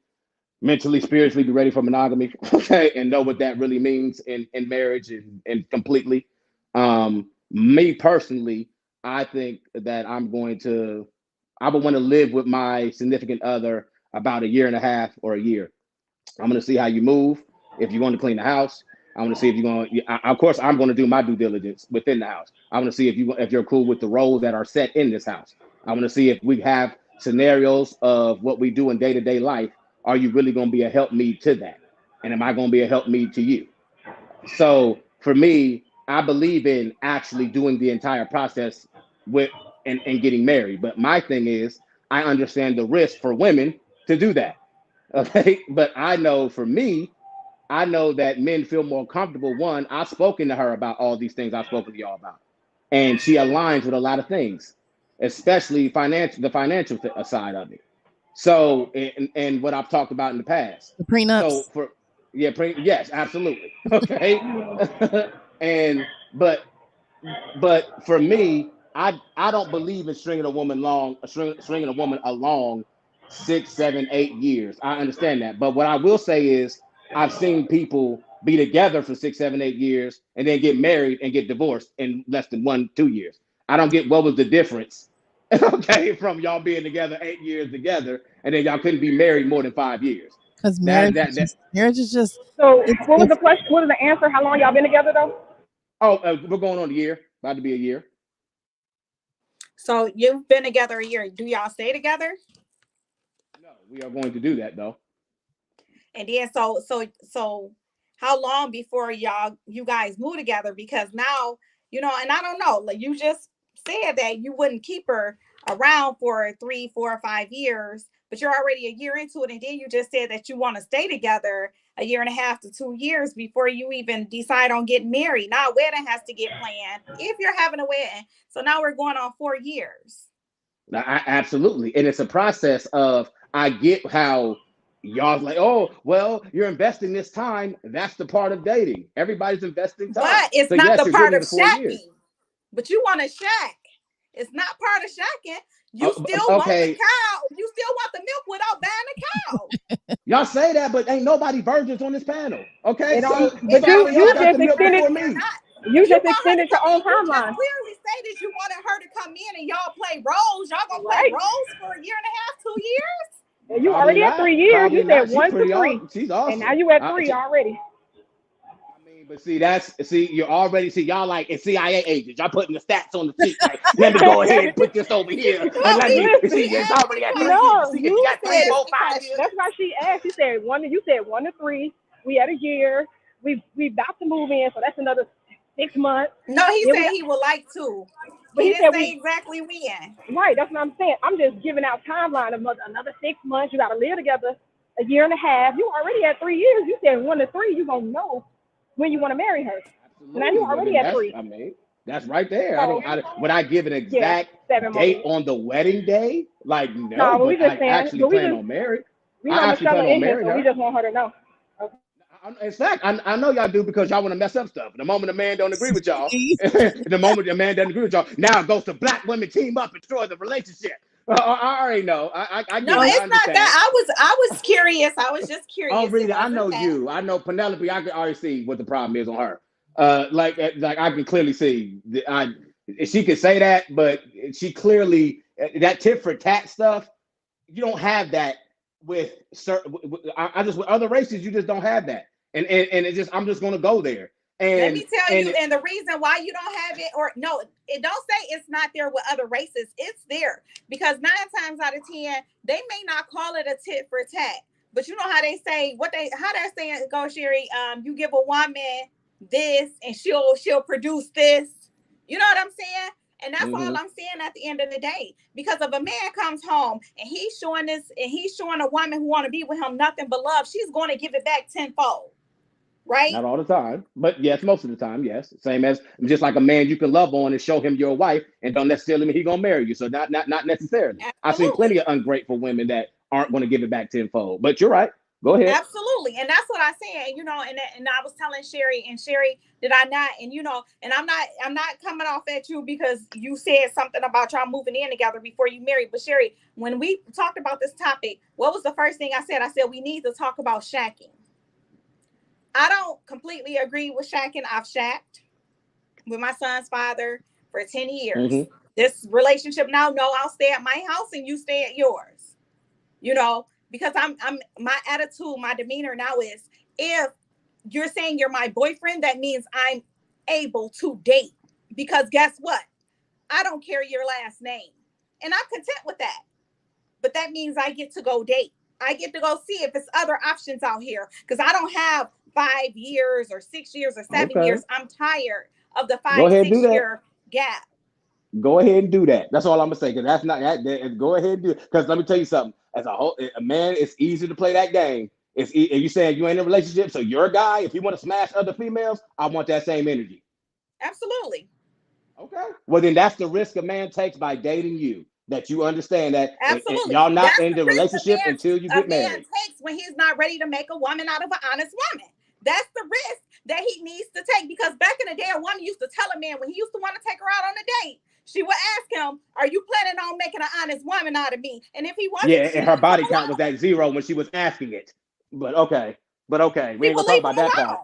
mentally, spiritually be ready for monogamy, okay, and know what that really means in marriage and completely. Me personally, I think that I would want to live with my significant other about 1.5 years or a year. I'm going to see how you move. If you want to clean the house, I want to see if you're going to, of course, I'm going to do my due diligence within the house. I want to see if you're cool with the roles that are set in this house. I want to see if we have scenarios of what we do in day-to-day life. Are you really going to be a helpmeet to that? And am I going to be a helpmeet to you? So for me, I believe in actually doing the entire process with and getting married. But my thing is, I understand the risk for women to do that. Okay. But I know for me, I know that men feel more comfortable. One, I've spoken to her about all these things I've spoken to y'all about. And she aligns with a lot of things, especially the financial side of it. So, and what I've talked about in the past. The prenups. So yes, absolutely. Okay. But for me, I don't believe in stringing a woman along 6, 7, 8 years. I understand that. But what I will say is I've seen people be together for 6, 7, 8 years and then get married and get divorced in less than 1, 2 years. I don't get what was the difference, okay, from y'all being together 8 years together and then y'all couldn't be married more than 5 years. Because marriage is just. So what was the question? What was the answer? How long y'all been together though? Oh, we're going on a year. About to be a year. So you've been together a year. Do y'all stay together? No, we are going to do that though. And then so how long before you guys move together? Because now, and I don't know, like you just said that you wouldn't keep her around for 3, 4, or 5 years, but you're already a year into it. And then you just said that you want to stay together 1.5 years to 2 years before you even decide on getting married. Now a wedding has to get planned if you're having a wedding. So now we're going on 4 years. Absolutely. And it's a process of, I get how y'all like, oh, well, you're investing this time. That's the part of dating. Everybody's investing time. But it's not the part of shacking. But you want to shack. It's not part of shacking. You still want the cow. You still want the milk without buying the cow. Y'all say that, but ain't nobody virgins on this panel. Okay. But you just extended your own timeline. Clearly stated you wanted her to come in and y'all play roles. Y'all gonna play roles for 1.5 years, 2 years? You already at 3 years. You said 1 to 3. She's awesome. And now you at 3 already. But you're already, y'all like in CIA agents. Y'all putting the stats on the sheet. Like, let me go ahead and put this over here. And let me see. It's already at 3 years. You got 3, 4, 5 years. That's why she asked. She said 1 to 3. We at a year. We about to move in, so that's another 6 months. No, he said he would like to. But he didn't say exactly when. Right, that's what I'm saying. I'm just giving out timeline of another 6 months. You got to live together 1.5 years. You already at 3 years. You said 1 to 3. You gonna know when you want to marry her. Absolutely. Now you already at 3. I mean, that's right there. Would I give an exact date on the wedding day? Like, no, we just saying, actually plan on marriage. We want to sell it in here, so we just want her to know. In fact, I know y'all do because y'all want to mess up stuff. The moment a man don't agree with y'all, the moment a man doesn't agree with y'all, now it goes to black women team up and destroy the relationship. I already know. I get No, it. I it's not understand. that. I was curious. I was just curious. Oh, It Rita, I wasn't know that. you. I know Penelope. I can already see what the problem is on her. Like I can clearly see. She can say that, but she clearly that tit for tat stuff. You don't have that with certain. I just with other races, you just don't have that. And it just I'm just gonna go there. Let me And tell you, and and the reason why you don't have it, or no, it don't say it's not there with other races. It's there because 9 times out of 10, they may not call it a tit for tat, but you know how they say how they're saying it goes, Sherry. You give a woman this, and she'll produce this. You know what I'm saying? And that's all I'm saying at the end of the day. Because if a man comes home and he's showing this, and he's showing a woman who want to be with him nothing but love, she's going to give it back tenfold. Right? not all the time, but yes, most of the time, yes. Same as just like a man you can love on and show him your wife, and don't necessarily mean he gonna marry you. So not necessarily. Absolutely. I've seen plenty of ungrateful women that aren't going to give it back tenfold. But you're right. Go ahead. Absolutely. And that's what I said, and I was telling Sherry, and Sherry, did I not? And and I'm not coming off at you because you said something about y'all moving in together before you married. But Sherry, when we talked about this topic, what was the first thing I said? I said we need to talk about shacking. I don't completely agree with shacking. I've shacked with my son's father for 10 years. This relationship now, no, I'll stay at my house and you stay at yours. Because I'm my attitude, my demeanor now is, if you're saying you're my boyfriend, that means I'm able to date. Because guess what? I don't carry your last name. And I'm content with that. But that means I get to go date. I get to go see if it's other options out here. Because I don't have 5 years or 6 years or 7 years. I'm tired of the 5-6 year gap. Go ahead and do that. That's all I'm gonna say. Because that's not that. Go ahead and do it. Because let me tell you something. As a man, it's easy to play that game. And you saying you ain't in a relationship, so you're a guy. If you want to smash other females, I want that same energy. Absolutely. Okay. Well, then that's the risk a man takes by dating you. That you understand that absolutely y'all not that's in the relationship until you get married. A man takes when he's not ready to make a woman out of an honest woman. That's the risk that he needs to take. Because back in the day, a woman used to tell a man when he used to want to take her out on a date, she would ask him, "Are you planning on making an honest woman out of me?" And if he wasn't, and her body count was at 0 when she was asking it. But okay, we ain't gonna talk about that part.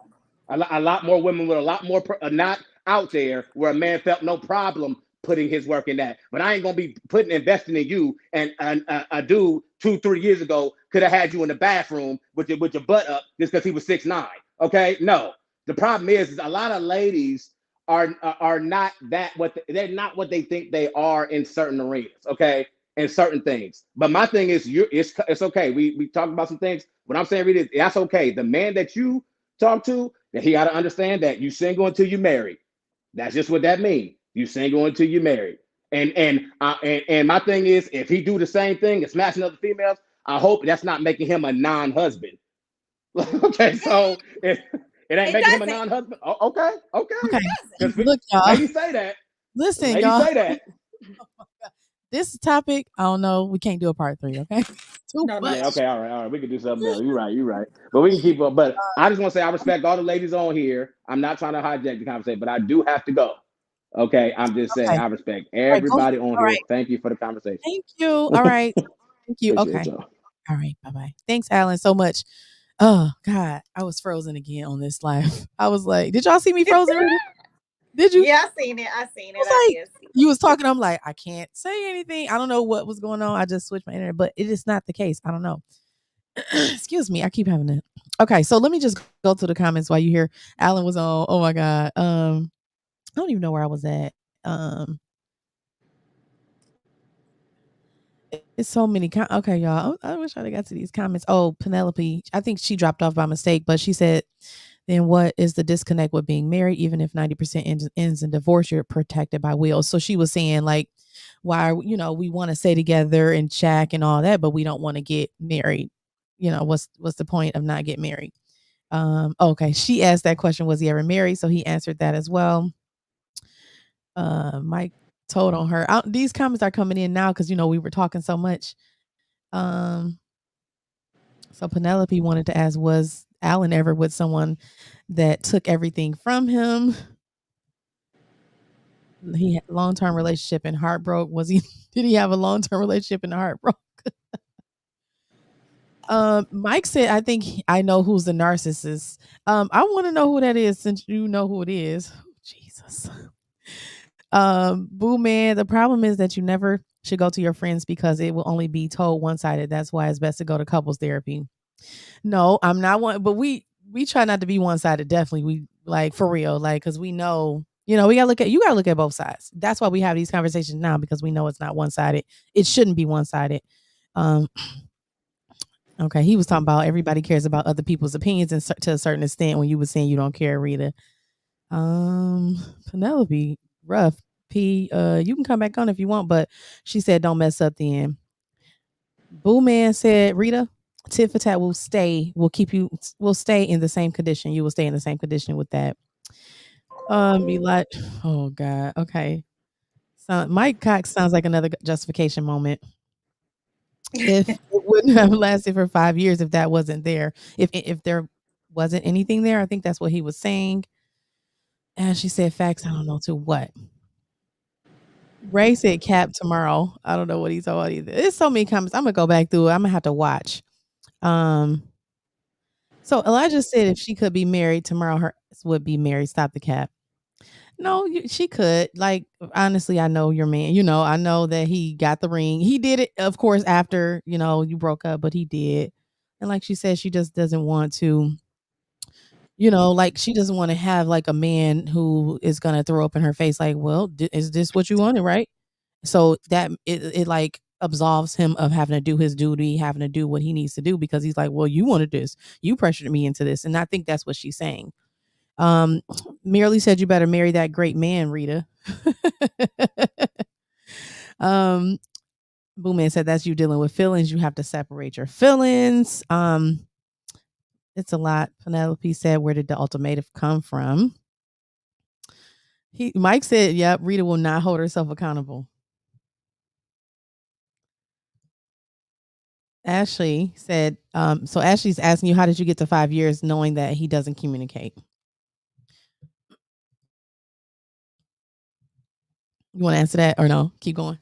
A lot more women with a lot more not out there where a man felt no problem putting his work in that. But I ain't gonna be investing in you. And a dude 2-3 years ago could have had you in the bathroom with your butt up just because he was 6'9". Okay, no. The problem is a lot of ladies are not they're not what they think they are in certain arenas. Okay, in certain things. But my thing is, it's okay. We talked about some things. What I'm saying, Rita, that's okay. The man that you talk to, that he got to understand that you single until you married. That's just what that means. You single until you married. And my thing is, if he do the same thing and smashing other females, I hope that's not making him a non-husband. Okay, so it ain't making him a non-husband. Oh, okay. Look, y'all. Ladies say that. Listen, ladies y'all. say that. This topic, I don't know. We can't do a part 3, okay? Too much. Yeah, okay, all right. We can do something else. You're right. But we can keep up. But I just want to say I respect all the ladies on here. I'm not trying to hijack the conversation, but I do have to go. Okay, I'm just saying I respect everybody on here. Thank you for the conversation. Thank you. All right. Thank you. Okay. All right. Bye-bye. Thanks, Alan, so much. Oh, God. I was frozen again on this live. I was like, did y'all see me frozen? Did you? Yeah, I seen it. You was talking. I'm like, I can't say anything. I don't know what was going on. I just switched my internet, but it is not the case. I don't know. Excuse me. I keep having it. Okay. So let me just go to the comments while you hear Alan was on. Oh my God. I don't even know where I was at. It's so many. Okay, y'all. I wish I got to these comments. Oh, Penelope. I think she dropped off by mistake, but she said, then what is the disconnect with being married? Even if 90% ends in divorce, you're protected by will. So she was saying, like, why, we want to stay together and shack and all that, but we don't want to get married. What's the point of not getting married? Okay. She asked that question, was he ever married? So he answered that as well. Mike told on her. These comments are coming in now because we were talking so much. So Penelope wanted to ask, was Alan ever with someone that took everything from him? He had long-term relationship and heartbroke. Was he? Did he have a long-term relationship and heartbroke? Mike said, "I think I know who's the narcissist." I want to know who that is since you know who it is. Jesus. Boo man, the problem is that you never should go to your friends because it will only be told one-sided. That's why it's best to go to couples therapy. No, I'm not one, but we try not to be one-sided. Definitely, we like for real, like because we know, we gotta look at both sides. That's why we have these conversations now because we know it's not one-sided. It shouldn't be one-sided. Um, okay, he was talking about everybody cares about other people's opinions and to a certain extent. When you were saying you don't care, Rita. Penelope, rough. P, you can come back on if you want, but she said don't mess up the end. Boo man said, Rita, tit for tat will stay in the same condition. You will stay in the same condition with that. Eli, oh God, okay. So Mike Cox sounds like another justification moment. If it wouldn't have lasted for 5 years if that wasn't there, if there wasn't anything there, I think that's what he was saying. And she said facts. I don't know to what. Ray said cap tomorrow. I don't know what he's talking about either. There's so many comments. I'm gonna go back through it. I'm gonna have to watch. So Elijah said if she could be married tomorrow, her would be married. Stop the cap. No, she could. Like honestly, I know your man. I know that he got the ring. He did it, of course, after you broke up, but he did. And like she said, she just doesn't want to. Like she doesn't want to have like a man who is gonna throw up in her face. Like, well, is this what you wanted, right? So that it like absolves him of having to do his duty, having to do what he needs to do because he's like, well, you wanted this, you pressured me into this, and I think that's what she's saying. Merely said you better marry that great man, Rita. Boomman said that's you dealing with feelings. You have to separate your feelings. It's a lot. Penelope said, where did the ultimatum come from? Mike said, yep, Rita will not hold herself accountable. Ashley said, so Ashley's asking you, how did you get to 5 years knowing that he doesn't communicate? You want to answer that or no? Keep going.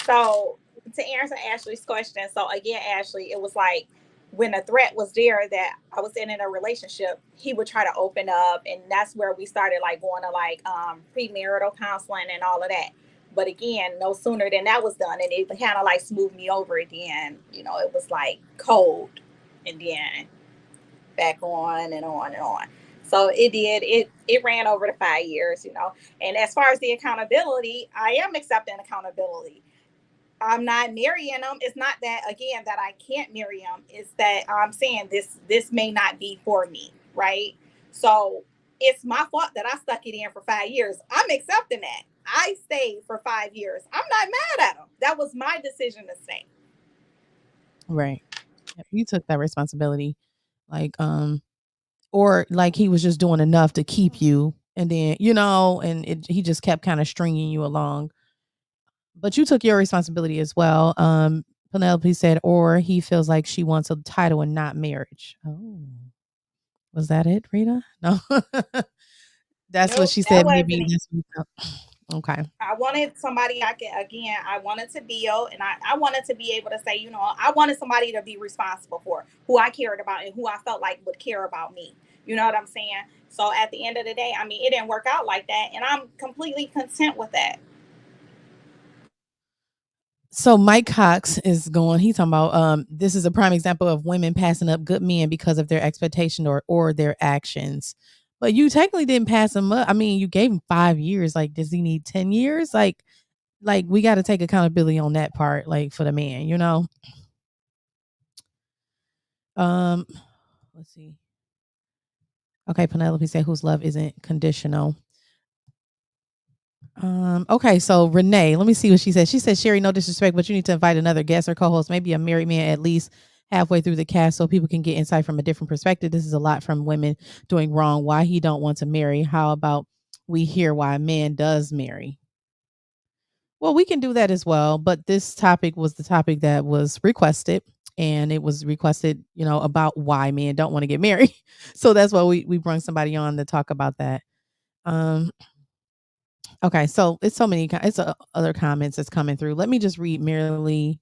So to answer Ashley's question, so again, Ashley, it was like when a threat was there that I was in a relationship, he would try to open up, and that's where we started like going to like premarital counseling and all of that. But again, no sooner than that was done, and it kind of like smoothed me over again. It was like cold, and then back on and on and on. So it ran over the 5 years, And as far as the accountability, I am accepting accountability. I'm not marrying him. It's not that, again, that I can't marry him. It's that I'm saying this may not be for me, right? So it's my fault that I stuck it in for 5 years. I'm accepting that. I stayed for 5 years. I'm not mad at him. That was my decision to stay. Right. You took that responsibility. Like, or like he was just doing enough to keep you. And then, he just kept kind of stringing you along. But you took your responsibility as well. Penelope said, or he feels like she wants a title and not marriage. Oh, was that it, Rita? No, that's what she said. Maybe that's what okay. I wanted somebody I wanted to build, and I wanted to be able to say, I wanted somebody to be responsible for, who I cared about and who I felt like would care about me. You know what I'm saying? So at the end of the day, it didn't work out like that, and I'm completely content with that. So Mike Cox is going, he's talking about this is a prime example of women passing up good men because of their expectation or their actions. But you technically didn't pass him up. You gave him 5 years. Like, does he need 10 years? Like we got to take accountability on that part, like for the man, Let's see. Okay, Penelope said whose love isn't conditional. Okay, so Renee, let me see what she said. She said, Sherry, no disrespect, but you need to invite another guest or co-host, maybe a married man at least halfway through the cast so people can get insight from a different perspective. This is a lot from women doing wrong, why he don't want to marry. How about we hear why a man does marry? Well, we can do that as well, but this topic was the topic that was requested. and it was requested, about why men don't want to get married. So that's why we brought somebody on to talk about that. Okay, so it's so many. It's other comments that's coming through. Let me just read merely.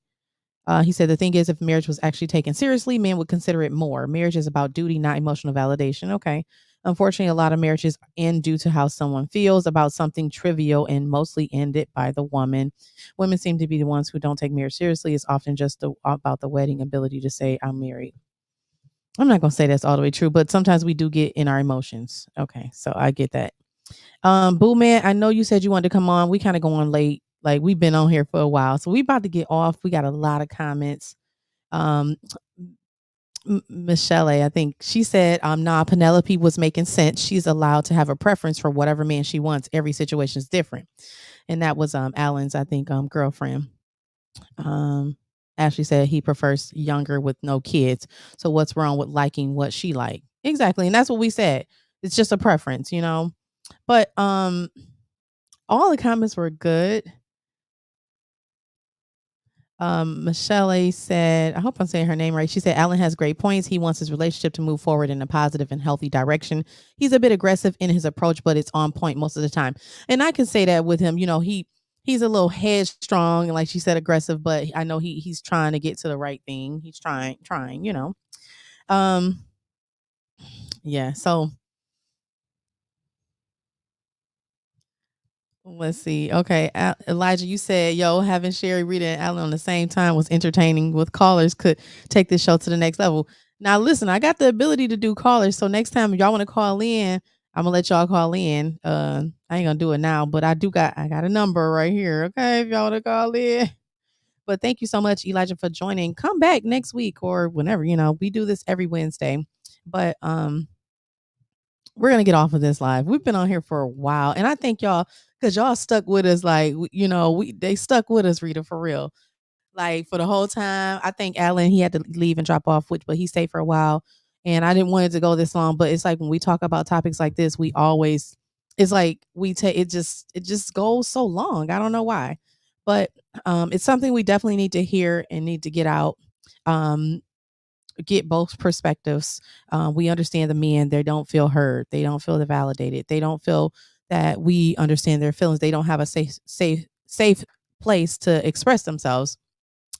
He said the thing is, if marriage was actually taken seriously, men would consider it more. Marriage is about duty, not emotional validation. Okay. Unfortunately, a lot of marriages end due to how someone feels about something trivial and mostly ended by the woman. Women seem to be the ones who don't take marriage seriously. It's often just about the wedding ability to say, I'm married. I'm not going to say that's all the way true, but sometimes we do get in our emotions. Okay. So I get that. Boo Man, I know you said you wanted to come on. We kind of go on late. Like we've been on here for a while. So we about to get off. We got a lot of comments. Michelle, I think she said, nah, Penelope was making sense. She's allowed to have a preference for whatever man she wants. Every situation is different. And that was Alan's, I think, girlfriend. Ashley said he prefers younger with no kids. So what's wrong with liking what she like? Exactly. And that's what we said. It's just a preference, But all the comments were good. Michelle said, I hope I'm saying her name right. She said, Alan has great points. He wants his relationship to move forward in a positive and healthy direction. He's a bit aggressive in his approach, but it's on point most of the time. And I can say that with him, he's a little headstrong and like she said, aggressive, but I know he's trying to get to the right thing. He's trying, yeah. So let's see. Okay. Elijah, you said, having Sherry, Rita, and Alan on the same time was entertaining with callers could take this show to the next level. Now, listen, I got the ability to do callers. So next time if y'all want to call in, I'm going to let y'all call in. I ain't going to do it now, but I got a number right here. Okay. If y'all want to call in. But thank you so much, Elijah, for joining. Come back next week or whenever, we do this every Wednesday. But, we're going to get off of this live. We've been on here for a while. And I thank y'all because y'all stuck with us. Like, they stuck with us, Rita, for real. Like for the whole time. I think Alan, he had to leave and drop off, but he stayed for a while. And I didn't want it to go this long. But it's like when we talk about topics like this, it's like it just goes so long. I don't know why. But it's something we definitely need to hear and need to get out. Get both perspectives. We understand the men. They don't feel heard. They don't feel validated. They don't feel that we understand their feelings. They don't have a safe place to express themselves.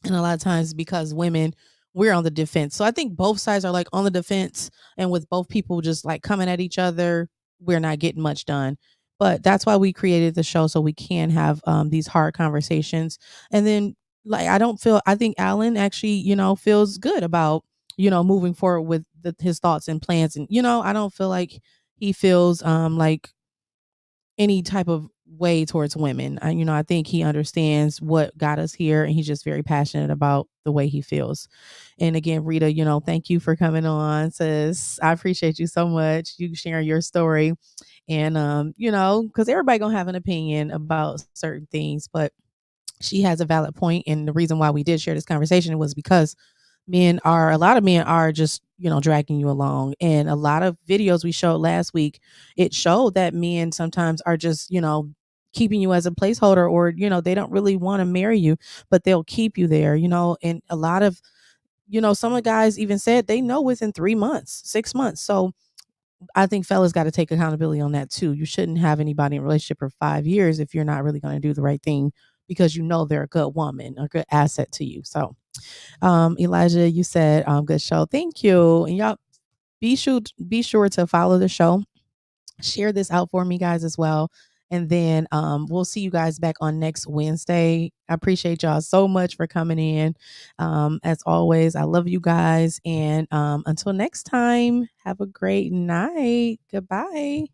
And a lot of times because women, we're on the defense. So I think both sides are like on the defense, and with both people just like coming at each other, we're not getting much done. But that's why we created the show, so we can have these hard conversations. And then like I think Alan actually, feels good about moving forward with his thoughts and plans. And, I don't feel like he feels like any type of way towards women. I think he understands what got us here, and he's just very passionate about the way he feels. And again, Rita, thank you for coming on, sis. I appreciate you so much. You sharing your story. And, because everybody gonna have an opinion about certain things, but she has a valid point. And the reason why we did share this conversation was because a lot of men are just, dragging you along. And a lot of videos we showed last week, it showed that men sometimes are just, keeping you as a placeholder, or, they don't really want to marry you, but they'll keep you there, and a lot of, some of the guys even said they know within 3 months, 6 months. So I think fellas got to take accountability on that too. You shouldn't have anybody in a relationship for 5 years if you're not really going to do the right thing, because they're a good woman, a good asset to you. So Elijah, you said good show. Thank you. And y'all be sure to follow the show. Share this out for me, guys, as well. And then we'll see you guys back on next Wednesday. I appreciate y'all so much for coming in. As always, I love you guys. And until next time, have a great night. Goodbye.